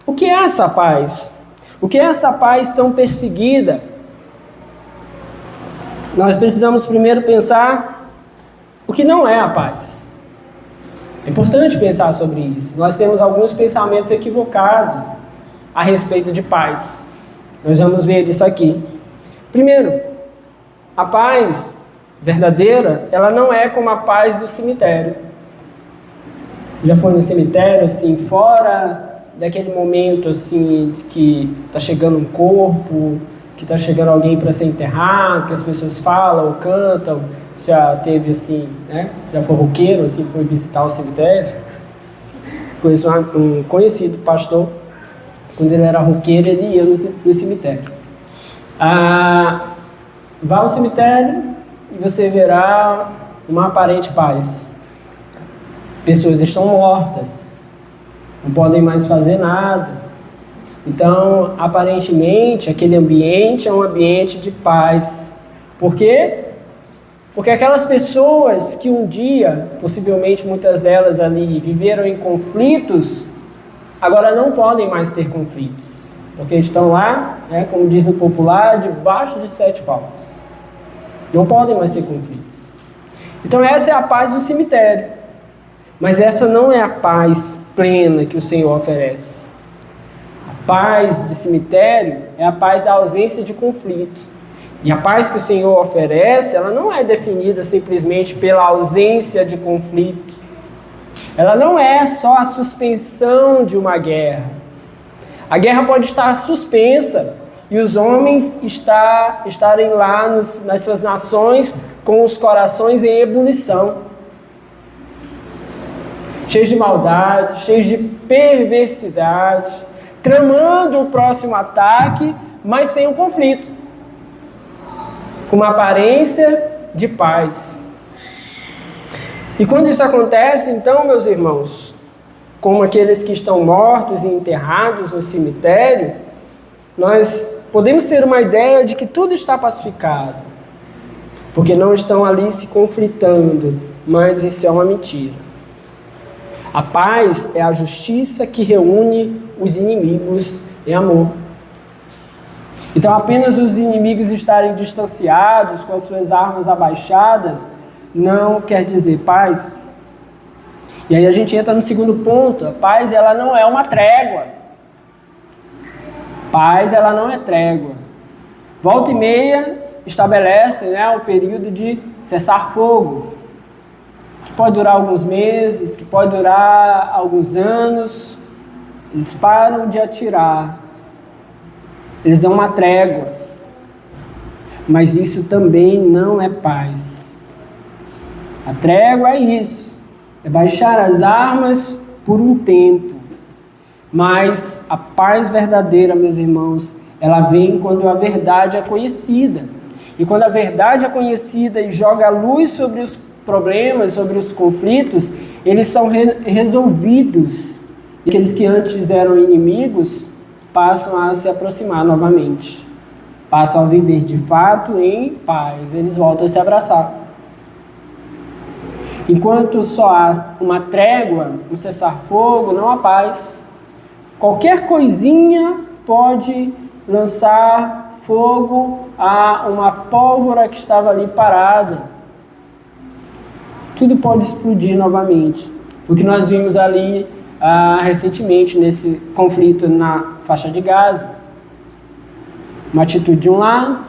o que é essa paz? O que é essa paz tão perseguida? Nós precisamos primeiro pensar o que não é a paz. É importante pensar sobre isso. Nós temos alguns pensamentos equivocados a respeito de paz. Nós vamos ver isso aqui. Primeiro, a paz verdadeira, ela não é como a paz do cemitério. Já foi no cemitério, assim, fora daquele momento, assim, que está chegando um corpo, que está chegando alguém para ser enterrado, que as pessoas falam ou cantam. Já teve, assim, né? Já foi roqueiro, assim, foi visitar o cemitério. Conheço um conhecido pastor, quando ele era roqueiro, ele ia nos cemitérios. Vá ao cemitério e você verá uma aparente paz. Pessoas estão mortas, não podem mais fazer nada. Então, aparentemente, aquele ambiente é um ambiente de paz. Por quê? Porque aquelas pessoas que um dia, possivelmente muitas delas ali, viveram em conflitos, agora não podem mais ter conflitos. Porque estão lá, né, como diz o popular, debaixo de 7 palmos. Não podem mais ter conflitos. Então essa é a paz do cemitério. Mas essa não é a paz plena que o Senhor oferece. A paz de cemitério é a paz da ausência de conflito. E a paz que o Senhor oferece, ela não é definida simplesmente pela ausência de conflito. Ela não é só a suspensão de uma guerra. A guerra pode estar suspensa e os homens estarem lá nas suas nações com os corações em ebulição, cheios de maldade, cheios de perversidade, tramando o próximo ataque, mas sem um conflito, com uma aparência de paz. E quando isso acontece, então, meus irmãos, como aqueles que estão mortos e enterrados no cemitério, nós podemos ter uma ideia de que tudo está pacificado, porque não estão ali se conflitando, mas isso é uma mentira. A paz é a justiça que reúne os inimigos em amor. Então, apenas os inimigos estarem distanciados, com as suas armas abaixadas, não quer dizer paz. E aí a gente entra no segundo ponto. A paz, ela não é uma trégua. Paz, ela não é trégua. Volta e meia estabelece, né, o período de cessar fogo, que pode durar alguns meses, que pode durar alguns anos. Eles param de atirar, eles dão uma trégua, mas isso também não é paz. A trégua é isso, é baixar as armas por um tempo, mas a paz verdadeira, meus irmãos, ela vem quando a verdade é conhecida. E quando a verdade é conhecida e joga a luz sobre os problemas, sobre os conflitos, eles são resolvidos. E aqueles que antes eram inimigos passam a se aproximar novamente. Passam a viver de fato em paz. Eles voltam a se abraçar. Enquanto só há uma trégua, um cessar-fogo, não há paz. Qualquer coisinha pode lançar fogo a uma pólvora que estava ali parada. Tudo pode explodir novamente. O que nós vimos ali recentemente nesse conflito na faixa de Gaza. Uma atitude de um lado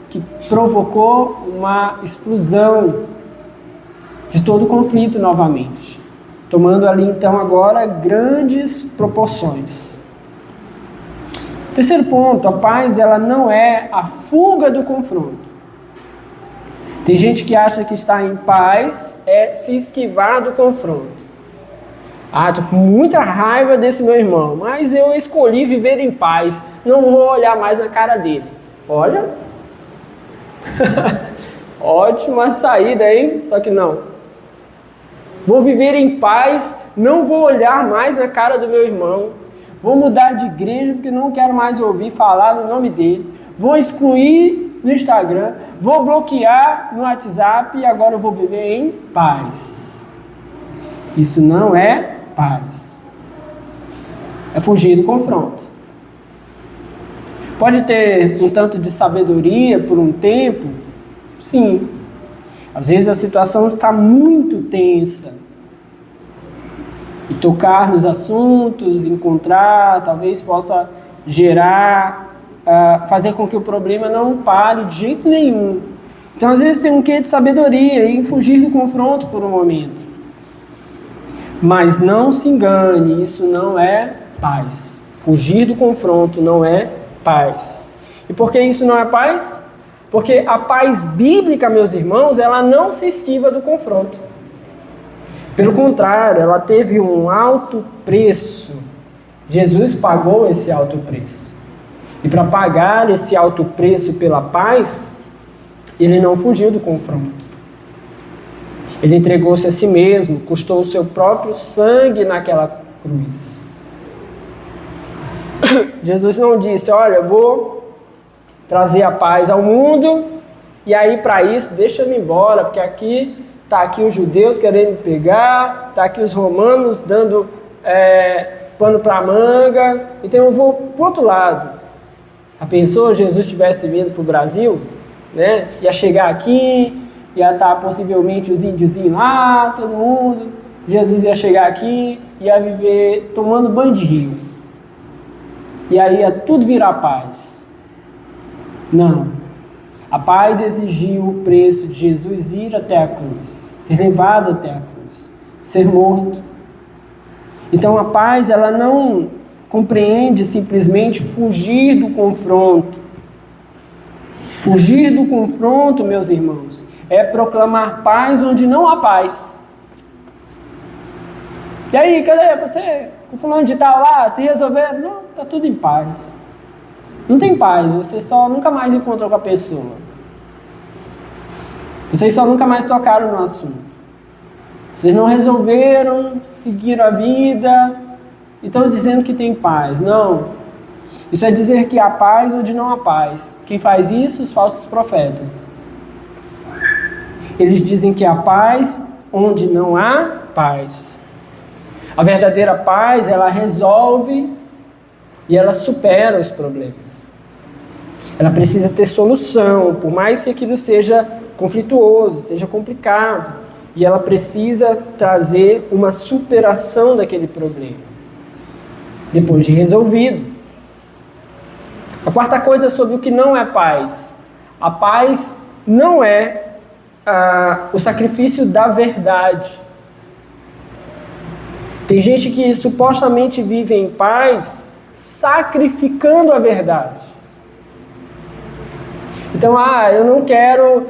que provocou uma explosão de todo o conflito novamente. Tomando ali então agora grandes proporções. Terceiro ponto, a paz ela não é a fuga do confronto. Tem gente que acha que estar em paz é se esquivar do confronto. Estou com muita raiva desse meu irmão, mas eu escolhi viver em paz, não vou olhar mais na cara dele. Olha, ótima saída, hein? Só que não. Vou viver em paz, não vou olhar mais na cara do meu irmão. Vou mudar de igreja porque não quero mais ouvir falar no nome dele. Vou excluir no Instagram, vou bloquear no WhatsApp e agora eu vou viver em paz. Isso não é paz. É fugir do confronto. Pode ter um tanto de sabedoria por um tempo? Sim. Às vezes a situação está muito tensa. E tocar nos assuntos, encontrar, talvez possa gerar, fazer com que o problema não pare de jeito nenhum. Então, às vezes tem um quê de sabedoria em fugir do confronto por um momento. Mas não se engane, isso não é paz. Fugir do confronto não é paz. E por que isso não é paz? Porque a paz bíblica, meus irmãos, ela não se esquiva do confronto. Pelo contrário, ela teve um alto preço. Jesus pagou esse alto preço. E para pagar esse alto preço pela paz, ele não fugiu do confronto. Ele entregou-se a si mesmo, custou o seu próprio sangue naquela cruz. Jesus não disse, olha, eu vou trazer a paz ao mundo, e aí para isso deixa eu ir embora, porque aqui está aqui os judeus querendo me pegar, está aqui os romanos dando pano para manga, então eu vou para o outro lado. A pensou Jesus tivesse vindo para o Brasil, né? Ia chegar aqui, ia estar possivelmente os índiozinhos lá, todo mundo. Jesus ia chegar aqui, ia viver tomando banho de rio. E aí ia tudo virar paz. Não. A paz exigiu o preço de Jesus ir até a cruz, ser levado até a cruz, ser morto. Então a paz, ela não compreende simplesmente fugir do confronto. Fugir do confronto, meus irmãos, é proclamar paz onde não há paz. E aí, cadê você? O fulano de tal lá, se resolver? Não, está tudo em paz. Não tem paz, você só nunca mais encontrou com a pessoa. Vocês só nunca mais tocaram no assunto. Vocês não resolveram, seguiram a vida e estão dizendo que tem paz. Não. Isso é dizer que há paz onde não há paz. Quem faz isso? Os falsos profetas. Eles dizem que há paz onde não há paz. A verdadeira paz, ela resolve e ela supera os problemas. Ela precisa ter solução, por mais que aquilo seja conflituoso, seja complicado. E ela precisa trazer uma superação daquele problema. Depois de resolvido. A quarta coisa sobre o que não é paz. A paz não é o sacrifício da verdade. Tem gente que supostamente vive em paz sacrificando a verdade. Então, eu não quero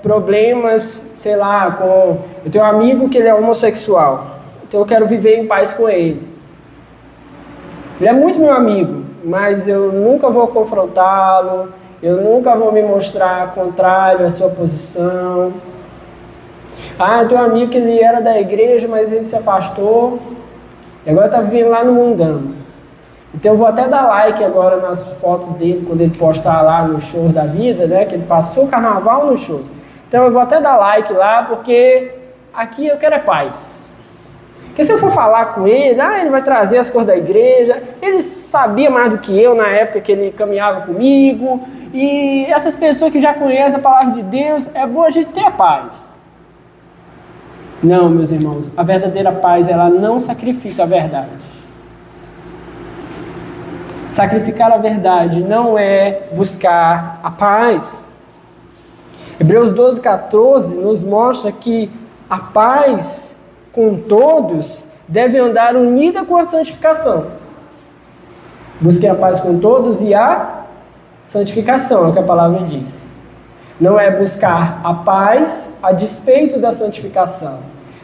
problemas, sei lá, eu tenho um amigo que ele é homossexual, então eu quero viver em paz com ele. Ele é muito meu amigo, mas eu nunca vou confrontá-lo, eu nunca vou me mostrar contrário à sua posição. Eu tenho um amigo que ele era da igreja, mas ele se afastou e agora está vivendo lá no mundão. Então eu vou até dar like agora nas fotos dele, quando ele postar lá no show da vida, né? Que ele passou o carnaval no show. Então eu vou até dar like lá, porque aqui eu quero paz. Porque se eu for falar com ele, ele vai trazer as cores da igreja, ele sabia mais do que eu na época que ele caminhava comigo, e essas pessoas que já conhecem a palavra de Deus, é bom a gente ter a paz. Não, meus irmãos, a verdadeira paz, ela não sacrifica a verdade. Sacrificar a verdade não é buscar a paz. Hebreus 12:14 nos mostra que a paz com todos deve andar unida com a santificação. Busque a paz com todos e a santificação, é o que a palavra diz. Não é buscar a paz a despeito da santificação,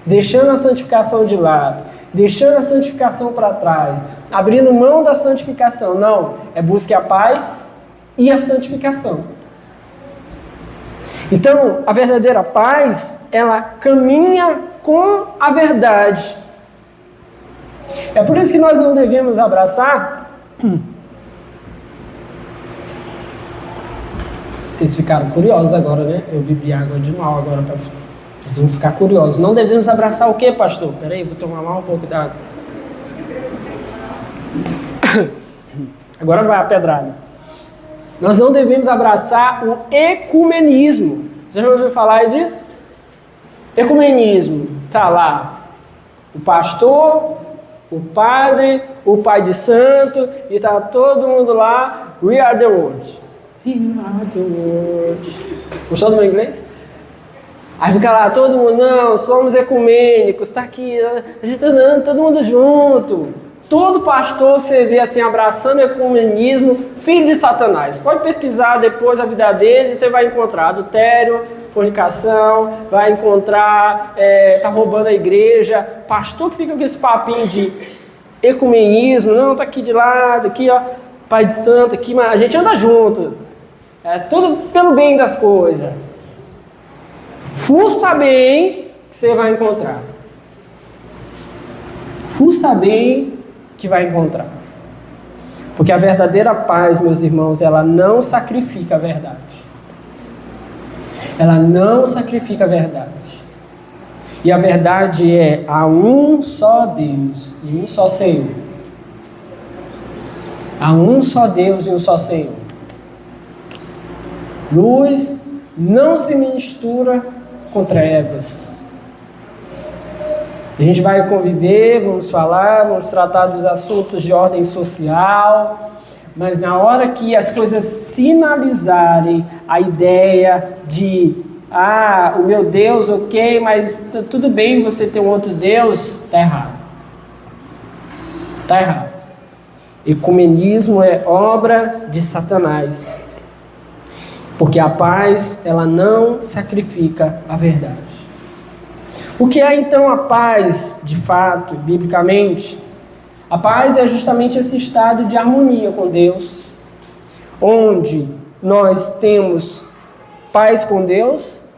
deixando a santificação de lado, deixando a santificação para trás, abrindo mão da santificação. Não, é busque a paz e a santificação. Então, a verdadeira paz, ela caminha com a verdade. É por isso que nós não devemos abraçar. Vocês ficaram curiosos agora, né? Eu bebi água de mal agora. Vocês vão ficar curiosos. Não devemos abraçar o quê, pastor? Peraí, vou tomar mais um pouco d'água. Agora vai a pedrada. Nós não devemos abraçar o ecumenismo. Você já ouviu falar disso? Ecumenismo. Tá lá o pastor, o padre, o pai de santo, e tá todo mundo lá. We are the world. We are the world. Gostou do meu inglês? Aí fica lá todo mundo, não, somos ecumênicos, tá aqui, a gente tá andando todo mundo junto. Todo pastor que você vê assim abraçando o ecumenismo, filho de Satanás. Pode pesquisar depois a vida dele, você vai encontrar adultério, fornicação, vai encontrar, tá roubando a igreja. Pastor que fica com esse papinho de ecumenismo, não, tá aqui de lado, aqui ó, pai de santo, aqui, mas a gente anda junto. É tudo pelo bem das coisas. Fuça bem que você vai encontrar. Fuça bem que vai encontrar. Porque a verdadeira paz, meus irmãos, ela não sacrifica a verdade. Ela não sacrifica a verdade. E a verdade é há um só Deus e um só Senhor. Há um só Deus e um só Senhor. Luz não se mistura com trevas. A gente vai conviver, vamos falar, vamos tratar dos assuntos de ordem social, mas na hora que as coisas sinalizarem a ideia de o meu Deus, ok, mas tudo bem você ter um outro Deus, está errado. Está errado. Ecumenismo é obra de Satanás, porque a paz, ela não sacrifica a verdade. O que é então a paz, de fato, biblicamente? A paz é justamente esse estado de harmonia com Deus, onde nós temos paz com Deus,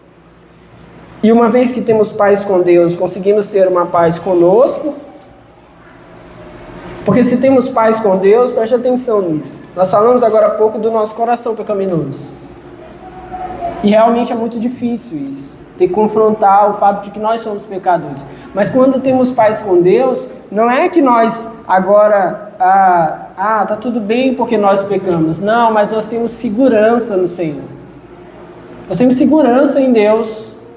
e uma vez que temos paz com Deus, conseguimos ter uma paz conosco, porque se temos paz com Deus, preste atenção nisso. Nós falamos agora há pouco do nosso coração pecaminoso, e realmente é muito difícil isso. Ter que confrontar o fato de que nós somos pecadores. Mas quando temos paz com Deus, não é que nós agora, tá tudo bem porque nós pecamos. Não, mas nós temos segurança no Senhor. Nós temos segurança em Deus.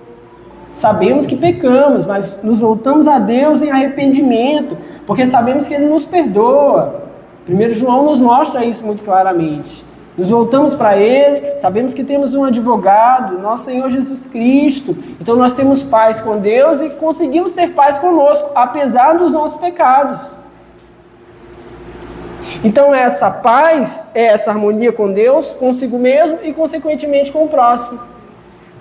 Sabemos que pecamos, mas nos voltamos a Deus em arrependimento, porque sabemos que Ele nos perdoa. 1 João nos mostra isso muito claramente. Nos voltamos para Ele, sabemos que temos um advogado, nosso Senhor Jesus Cristo. Então nós temos paz com Deus e conseguimos ter paz conosco, apesar dos nossos pecados. Então essa paz é essa harmonia com Deus, consigo mesmo e consequentemente com o próximo.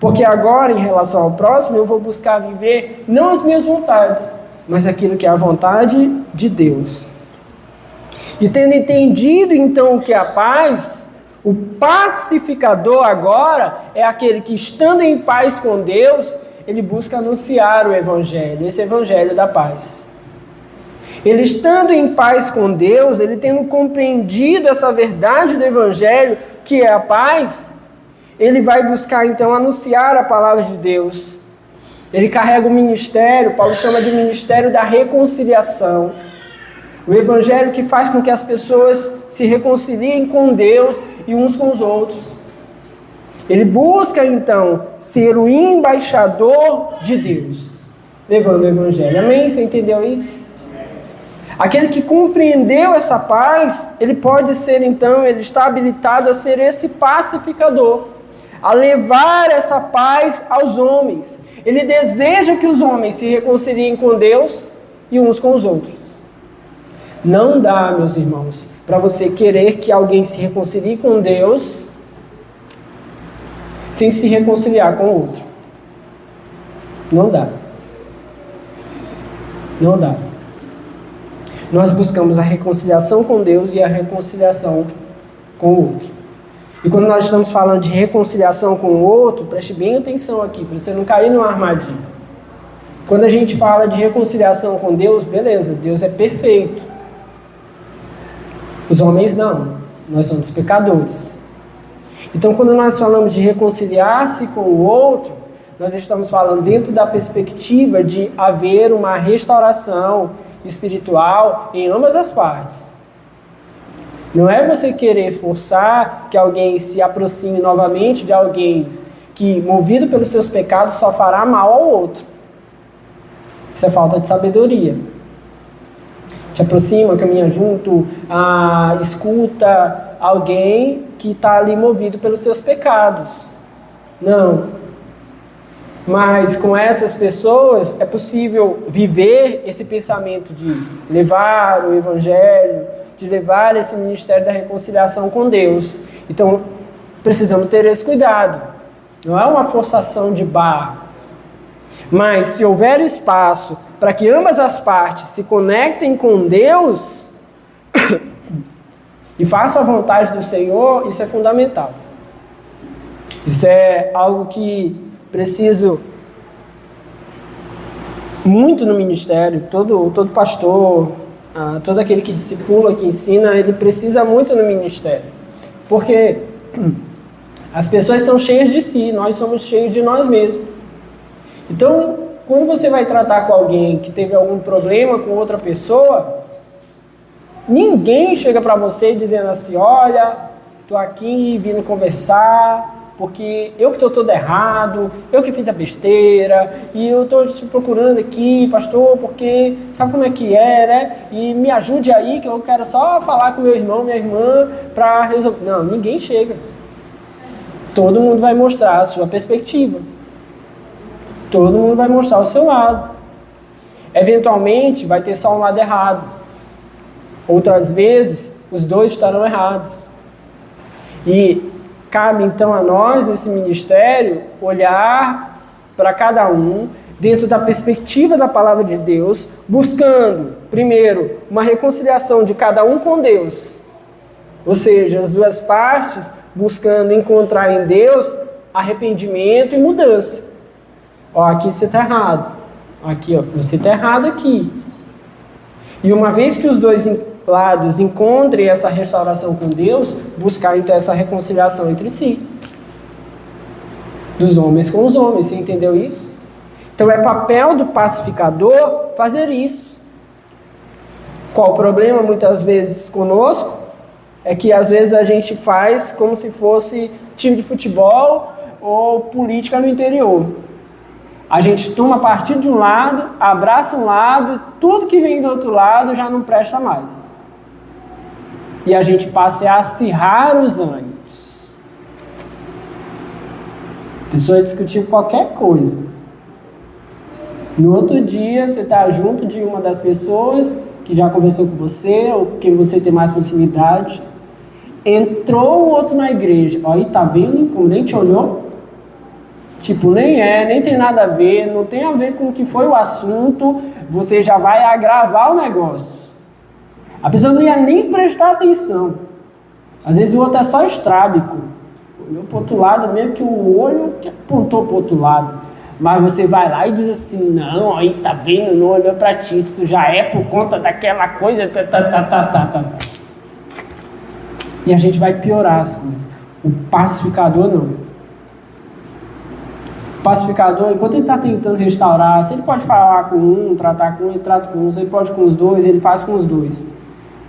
Porque agora, em relação ao próximo, eu vou buscar viver não as minhas vontades, mas aquilo que é a vontade de Deus. E tendo entendido então o que é a paz, o pacificador agora é aquele que, estando em paz com Deus, ele busca anunciar o Evangelho, esse Evangelho da paz. Ele estando em paz com Deus, ele tendo compreendido essa verdade do Evangelho, que é a paz, ele vai buscar então anunciar a palavra de Deus. Ele carrega o ministério, Paulo chama de ministério da reconciliação. O Evangelho que faz com que as pessoas se reconciliem com Deus e uns com os outros. Ele busca então ser o embaixador de Deus, levando o Evangelho. Amém? Você entendeu isso? Aquele que compreendeu essa paz, ele pode ser então, ele está habilitado a ser esse pacificador, a levar essa paz aos homens. Ele deseja que os homens se reconciliem com Deus e uns com os outros. Não dá, meus irmãos, para você querer que alguém se reconcilie com Deus sem se reconciliar com o outro. Não dá. Não dá. Nós buscamos a reconciliação com Deus e a reconciliação com o outro. E quando nós estamos falando de reconciliação com o outro, preste bem atenção aqui, para você não cair numa armadilha. Quando a gente fala de reconciliação com Deus, beleza, Deus é perfeito. Os homens não, nós somos pecadores. Então, quando nós falamos de reconciliar-se com o outro, nós estamos falando dentro da perspectiva de haver uma restauração espiritual em ambas as partes. Não é você querer forçar que alguém se aproxime novamente de alguém que, movido pelos seus pecados, só fará mal ao outro. Isso é falta de sabedoria. Te aproxima, caminha junto, escuta alguém que está ali movido pelos seus pecados. Não. Mas com essas pessoas é possível viver esse pensamento de levar o Evangelho, de levar esse ministério da reconciliação com Deus. Então, precisamos ter esse cuidado. Não é uma forçação de barra. Mas se houver espaço para que ambas as partes se conectem com Deus e façam a vontade do Senhor, isso é fundamental. Isso é algo que preciso muito no ministério. Todo pastor, todo aquele que discipula, que ensina, ele precisa muito no ministério. Porque as pessoas são cheias de si, nós somos cheios de nós mesmos. Então, quando você vai tratar com alguém que teve algum problema com outra pessoa, ninguém chega para você dizendo assim: olha, estou aqui vindo conversar porque eu que estou todo errado, eu que fiz a besteira, e eu estou te procurando aqui, pastor, porque sabe como é que é, né? E me ajude aí, que eu quero só falar com meu irmão, minha irmã, para resolver. Não, ninguém chega. Todo mundo vai mostrar a sua perspectiva. Todo mundo vai mostrar o seu lado. Eventualmente, vai ter só um lado errado. Outras vezes, os dois estarão errados. E cabe então a nós, nesse ministério, olhar para cada um dentro da perspectiva da palavra de Deus, buscando, primeiro, uma reconciliação de cada um com Deus. Ou seja, as duas partes buscando encontrar em Deus arrependimento e mudança. Ó, aqui você está errado. Aqui, ó, você está errado aqui. E uma vez que os dois lados encontrem essa restauração com Deus, buscar então essa reconciliação entre si. Dos homens com os homens, você entendeu isso? Então é papel do pacificador fazer isso. Qual o problema muitas vezes conosco? É que às vezes a gente faz como se fosse time de futebol ou política no interior. A gente toma partido de um lado, abraça um lado, tudo que vem do outro lado já não presta mais. e a gente passe a acirrar os ânimos. A pessoa discutiu qualquer coisa. No outro dia, você está junto de uma das pessoas que já conversou com você, ou que você tem mais proximidade. Entrou o outro na igreja. Aí, tá vendo como nem te olhou? Tipo, nem tem nada a ver, não tem a ver com o que foi o assunto, você já vai agravar o negócio. A pessoa não ia nem prestar atenção. Às vezes o outro é só estrábico. Olhou para o outro lado, mesmo que o olho que apontou para o outro lado. Mas você vai lá e diz assim, não, aí tá vendo, não olhou para ti, isso já é por conta daquela coisa, E a gente vai piorar as coisas. O pacificador não. O pacificador, enquanto ele está tentando restaurar, se ele pode falar com um, tratar com um, ele trata com um, se ele pode com os dois, ele faz com os dois.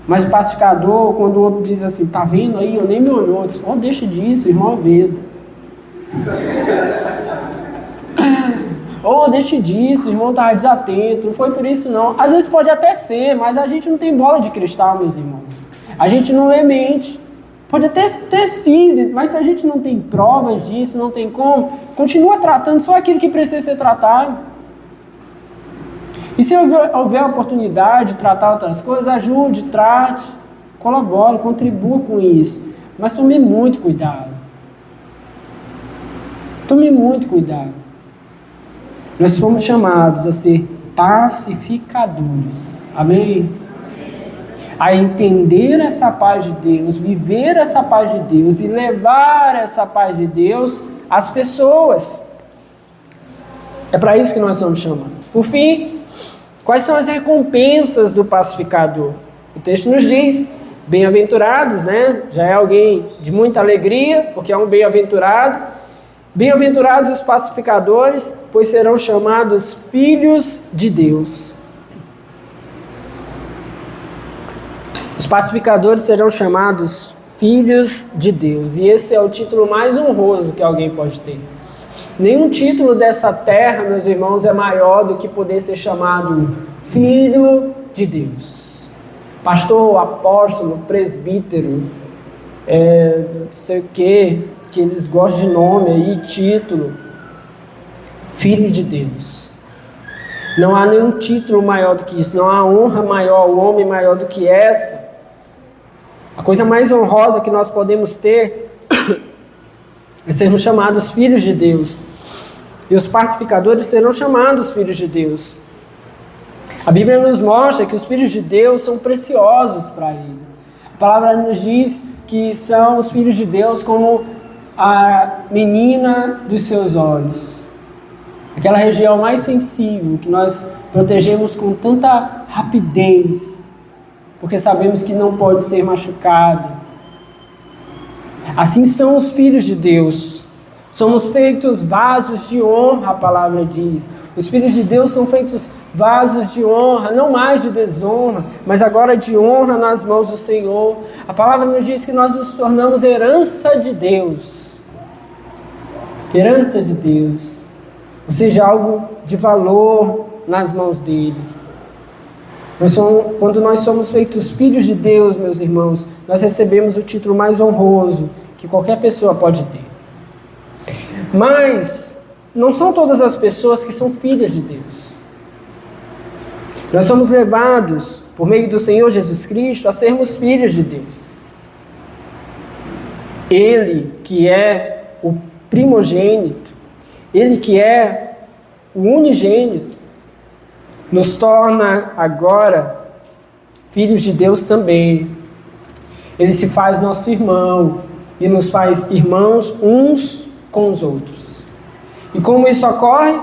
Mas o pacificador, quando o outro diz assim, tá vendo aí, eu nem me olhou, diz, deixa disso, irmão, mesmo. Deixa disso, o irmão estava desatento, não foi por isso não. Às vezes pode até ser, mas a gente não tem bola de cristal, meus irmãos. A gente não lê mente. Pode até ter sido, mas se a gente não tem provas disso, não tem como, continua tratando só aquilo que precisa ser tratado. E se houver a oportunidade de tratar outras coisas, ajude, trate, colabore, contribua com isso. Mas tome muito cuidado. Tome muito cuidado. Nós fomos chamados a ser pacificadores. Amém? A entender essa paz de Deus, viver essa paz de Deus e levar essa paz de Deus às pessoas. É para isso que nós somos chamados. Por fim, quais são as recompensas do pacificador? O texto nos diz, bem-aventurados, né? Já é alguém de muita alegria, porque é um bem-aventurado. Bem-aventurados os pacificadores, pois serão chamados filhos de Deus. Os pacificadores serão chamados filhos de Deus. E esse é o título mais honroso que alguém pode ter. Nenhum título dessa terra, meus irmãos, é maior do que poder ser chamado filho de Deus. Pastor, apóstolo, presbítero, não sei o que eles gostam de nome aí, título. Filho de Deus. Não há nenhum título maior do que isso. Não há honra maior, o homem maior do que essa. A coisa mais honrosa que nós podemos ter é sermos chamados filhos de Deus. E os pacificadores serão chamados filhos de Deus. A Bíblia nos mostra que os filhos de Deus são preciosos para Ele. A palavra nos diz que são os filhos de Deus como a menina dos seus olhos. Aquela região mais sensível que nós protegemos com tanta rapidez, porque sabemos que não pode ser machucada. Assim são os filhos de Deus. Somos feitos vasos de honra, a palavra diz. Os filhos de Deus são feitos vasos de honra, não mais de desonra, mas agora de honra nas mãos do Senhor. A palavra nos diz que nós nos tornamos herança de Deus. Herança de Deus. Ou seja, algo de valor nas mãos dele. Quando nós somos feitos filhos de Deus, meus irmãos, nós recebemos o título mais honroso que qualquer pessoa pode ter. Mas não são todas as pessoas que são filhas de Deus. Nós somos levados, por meio do Senhor Jesus Cristo, a sermos filhos de Deus. Ele que é o primogênito, Ele que é o unigênito, nos torna agora filhos de Deus também. Ele se faz nosso irmão e nos faz irmãos uns com os outros. E como isso ocorre?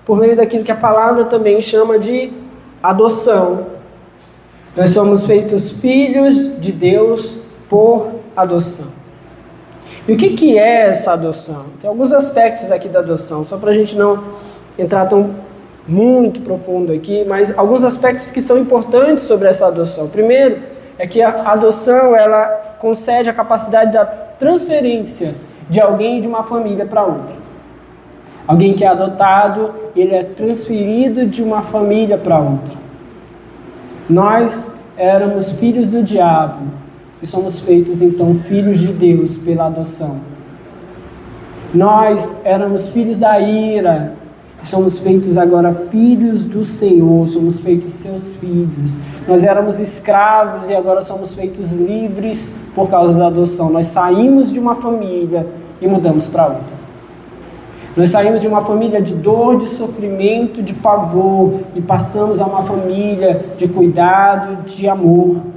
Por meio daquilo que a palavra também chama de adoção. Nós somos feitos filhos de Deus por adoção. E o que é essa adoção? Tem alguns aspectos aqui da adoção, só para a gente não entrar tão muito profundo aqui, mas alguns aspectos que são importantes sobre essa adoção. Primeiro, é que a adoção, ela concede a capacidade da transferência de alguém de uma família para outra. Alguém que é adotado, ele é transferido de uma família para outra. Nós éramos filhos do diabo, e somos feitos então filhos de Deus pela adoção. Nós éramos filhos da ira, somos feitos agora filhos do Senhor, somos feitos seus filhos. Nós éramos escravos e agora somos feitos livres por causa da adoção. Nós saímos de uma família e mudamos para outra. Nós saímos de uma família de dor, de sofrimento, de pavor e passamos a uma família de cuidado, de amor.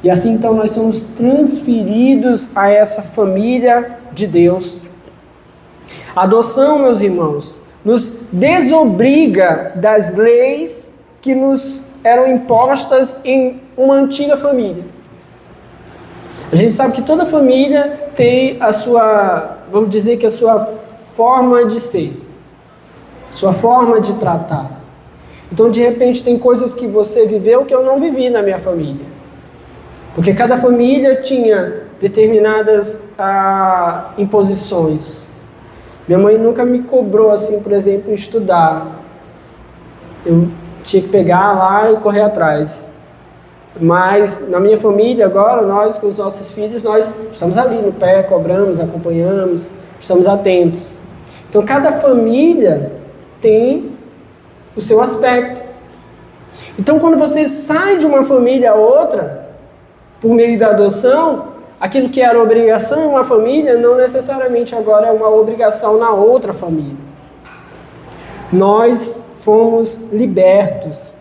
E assim então nós somos transferidos a essa família de Deus. A adoção, meus irmãos, nos desobriga das leis que nos eram impostas em uma antiga família. A gente sabe que toda família tem a sua, vamos dizer que a sua forma de ser, sua forma de tratar. Então, de repente, tem coisas que você viveu que eu não vivi na minha família. Porque cada família tinha determinadas imposições. Minha mãe nunca me cobrou, assim, por exemplo, em estudar. Eu tinha que pegar lá e correr atrás. Mas na minha família agora, nós com os nossos filhos, nós estamos ali no pé, cobramos, acompanhamos, estamos atentos. Então cada família tem o seu aspecto. Então quando você sai de uma família a outra, por meio da adoção, aquilo que era obrigação em uma família, não necessariamente agora é uma obrigação na outra família. Nós fomos libertos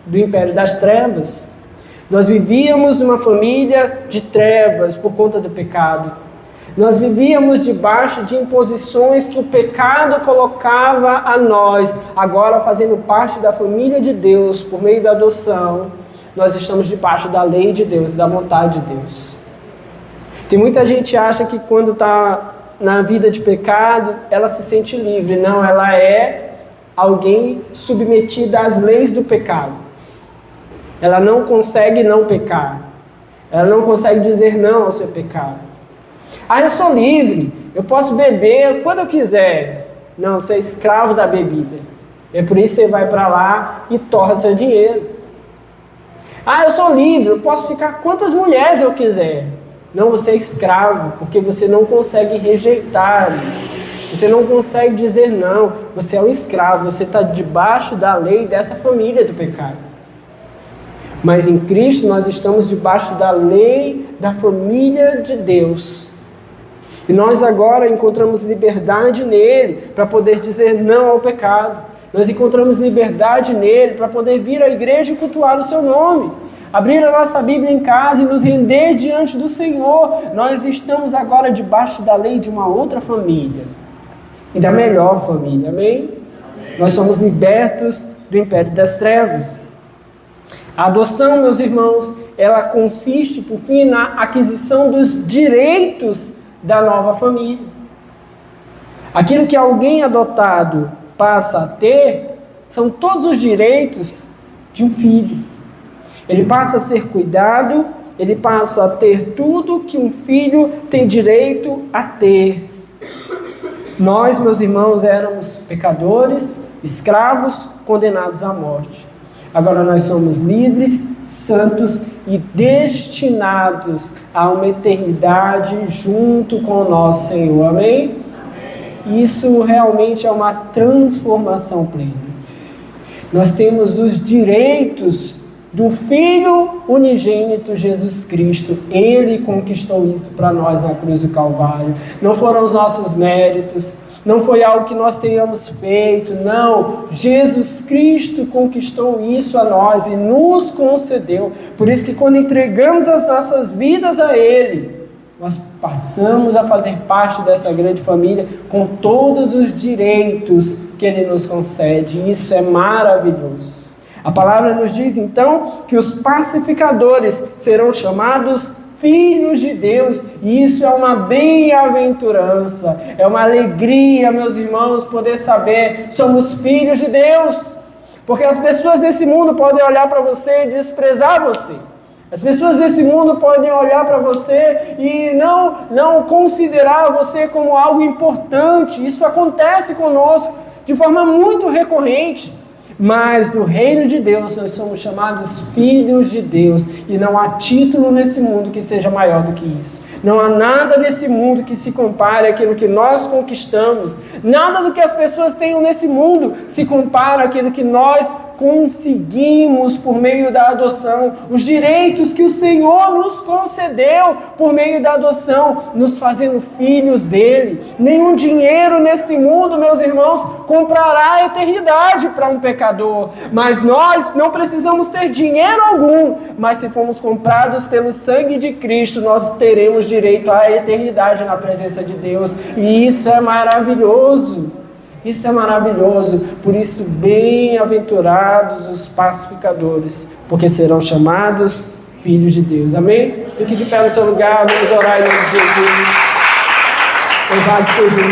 do império das trevas. Nós vivíamos uma família de trevas por conta do pecado. Nós vivíamos debaixo de imposições que o pecado colocava a nós. Agora, fazendo parte da família de Deus, por meio da adoção, nós estamos debaixo da lei de Deus, da vontade de Deus. Tem muita gente que acha que quando está na vida de pecado, ela se sente livre. Não, ela é alguém submetida às leis do pecado. Ela não consegue não pecar. Ela não consegue dizer não ao seu pecado. Eu sou livre, eu posso beber quando eu quiser. Não, você é escravo da bebida. É por isso que você vai para lá e torra seu dinheiro. Eu sou livre, eu posso ficar quantas mulheres eu quiser. Não, você é escravo, porque você não consegue rejeitar isso. Você não consegue dizer não. Você é um escravo, você está debaixo da lei dessa família do pecado. Mas em Cristo nós estamos debaixo da lei da família de Deus. E nós agora encontramos liberdade nele para poder dizer não ao pecado. Nós encontramos liberdade nele para poder vir à igreja e cultuar o seu nome. Abrir a nossa Bíblia em casa e nos render diante do Senhor. Nós estamos agora debaixo da lei de uma outra família. E da melhor família, amém? Nós somos libertos do império das trevas. A adoção, meus irmãos, ela consiste, por fim, na aquisição dos direitos da nova família. Aquilo que alguém adotado passa a ter são todos os direitos de um filho. Ele passa a ser cuidado, ele passa a ter tudo que um filho tem direito a ter. Nós, meus irmãos, éramos pecadores, escravos, condenados à morte. Agora nós somos livres, santos e destinados a uma eternidade junto com o nosso Senhor. Amém? Amém. Isso realmente é uma transformação plena. Nós temos os direitos do Filho unigênito Jesus Cristo. Ele conquistou isso para nós na cruz do Calvário. Não foram os nossos méritos, não foi algo que nós tenhamos feito, não. Jesus Cristo conquistou isso a nós e nos concedeu. Por isso que quando entregamos as nossas vidas a Ele, nós passamos a fazer parte dessa grande família com todos os direitos que Ele nos concede. Isso é maravilhoso. A palavra nos diz então que os pacificadores serão chamados filhos de Deus, e isso é uma bem-aventurança, é uma alegria, meus irmãos, poder saber, somos filhos de Deus, porque as pessoas desse mundo podem olhar para você e desprezar você, as pessoas desse mundo podem olhar para você e não considerar você como algo importante. Isso acontece conosco de forma muito recorrente. Mas no reino de Deus nós somos chamados filhos de Deus. E não há título nesse mundo que seja maior do que isso. Não há nada nesse mundo que se compare àquilo que nós conquistamos. Nada do que as pessoas tenham nesse mundo se compara àquilo que nós conseguimos por meio da adoção. Os direitos que o Senhor nos concedeu por meio da adoção, nos fazendo filhos dele. Nenhum dinheiro nesse mundo, meus irmãos, comprará a eternidade para um pecador. Mas nós não precisamos ter dinheiro algum. Mas se formos comprados pelo sangue de Cristo, nós teremos direito à eternidade na presença de Deus. E isso é maravilhoso. Isso é maravilhoso. Por isso, bem-aventurados os pacificadores, porque serão chamados filhos de Deus. Amém? Fique de pé no seu lugar, vamos orar em nome de Jesus. Louvado seja o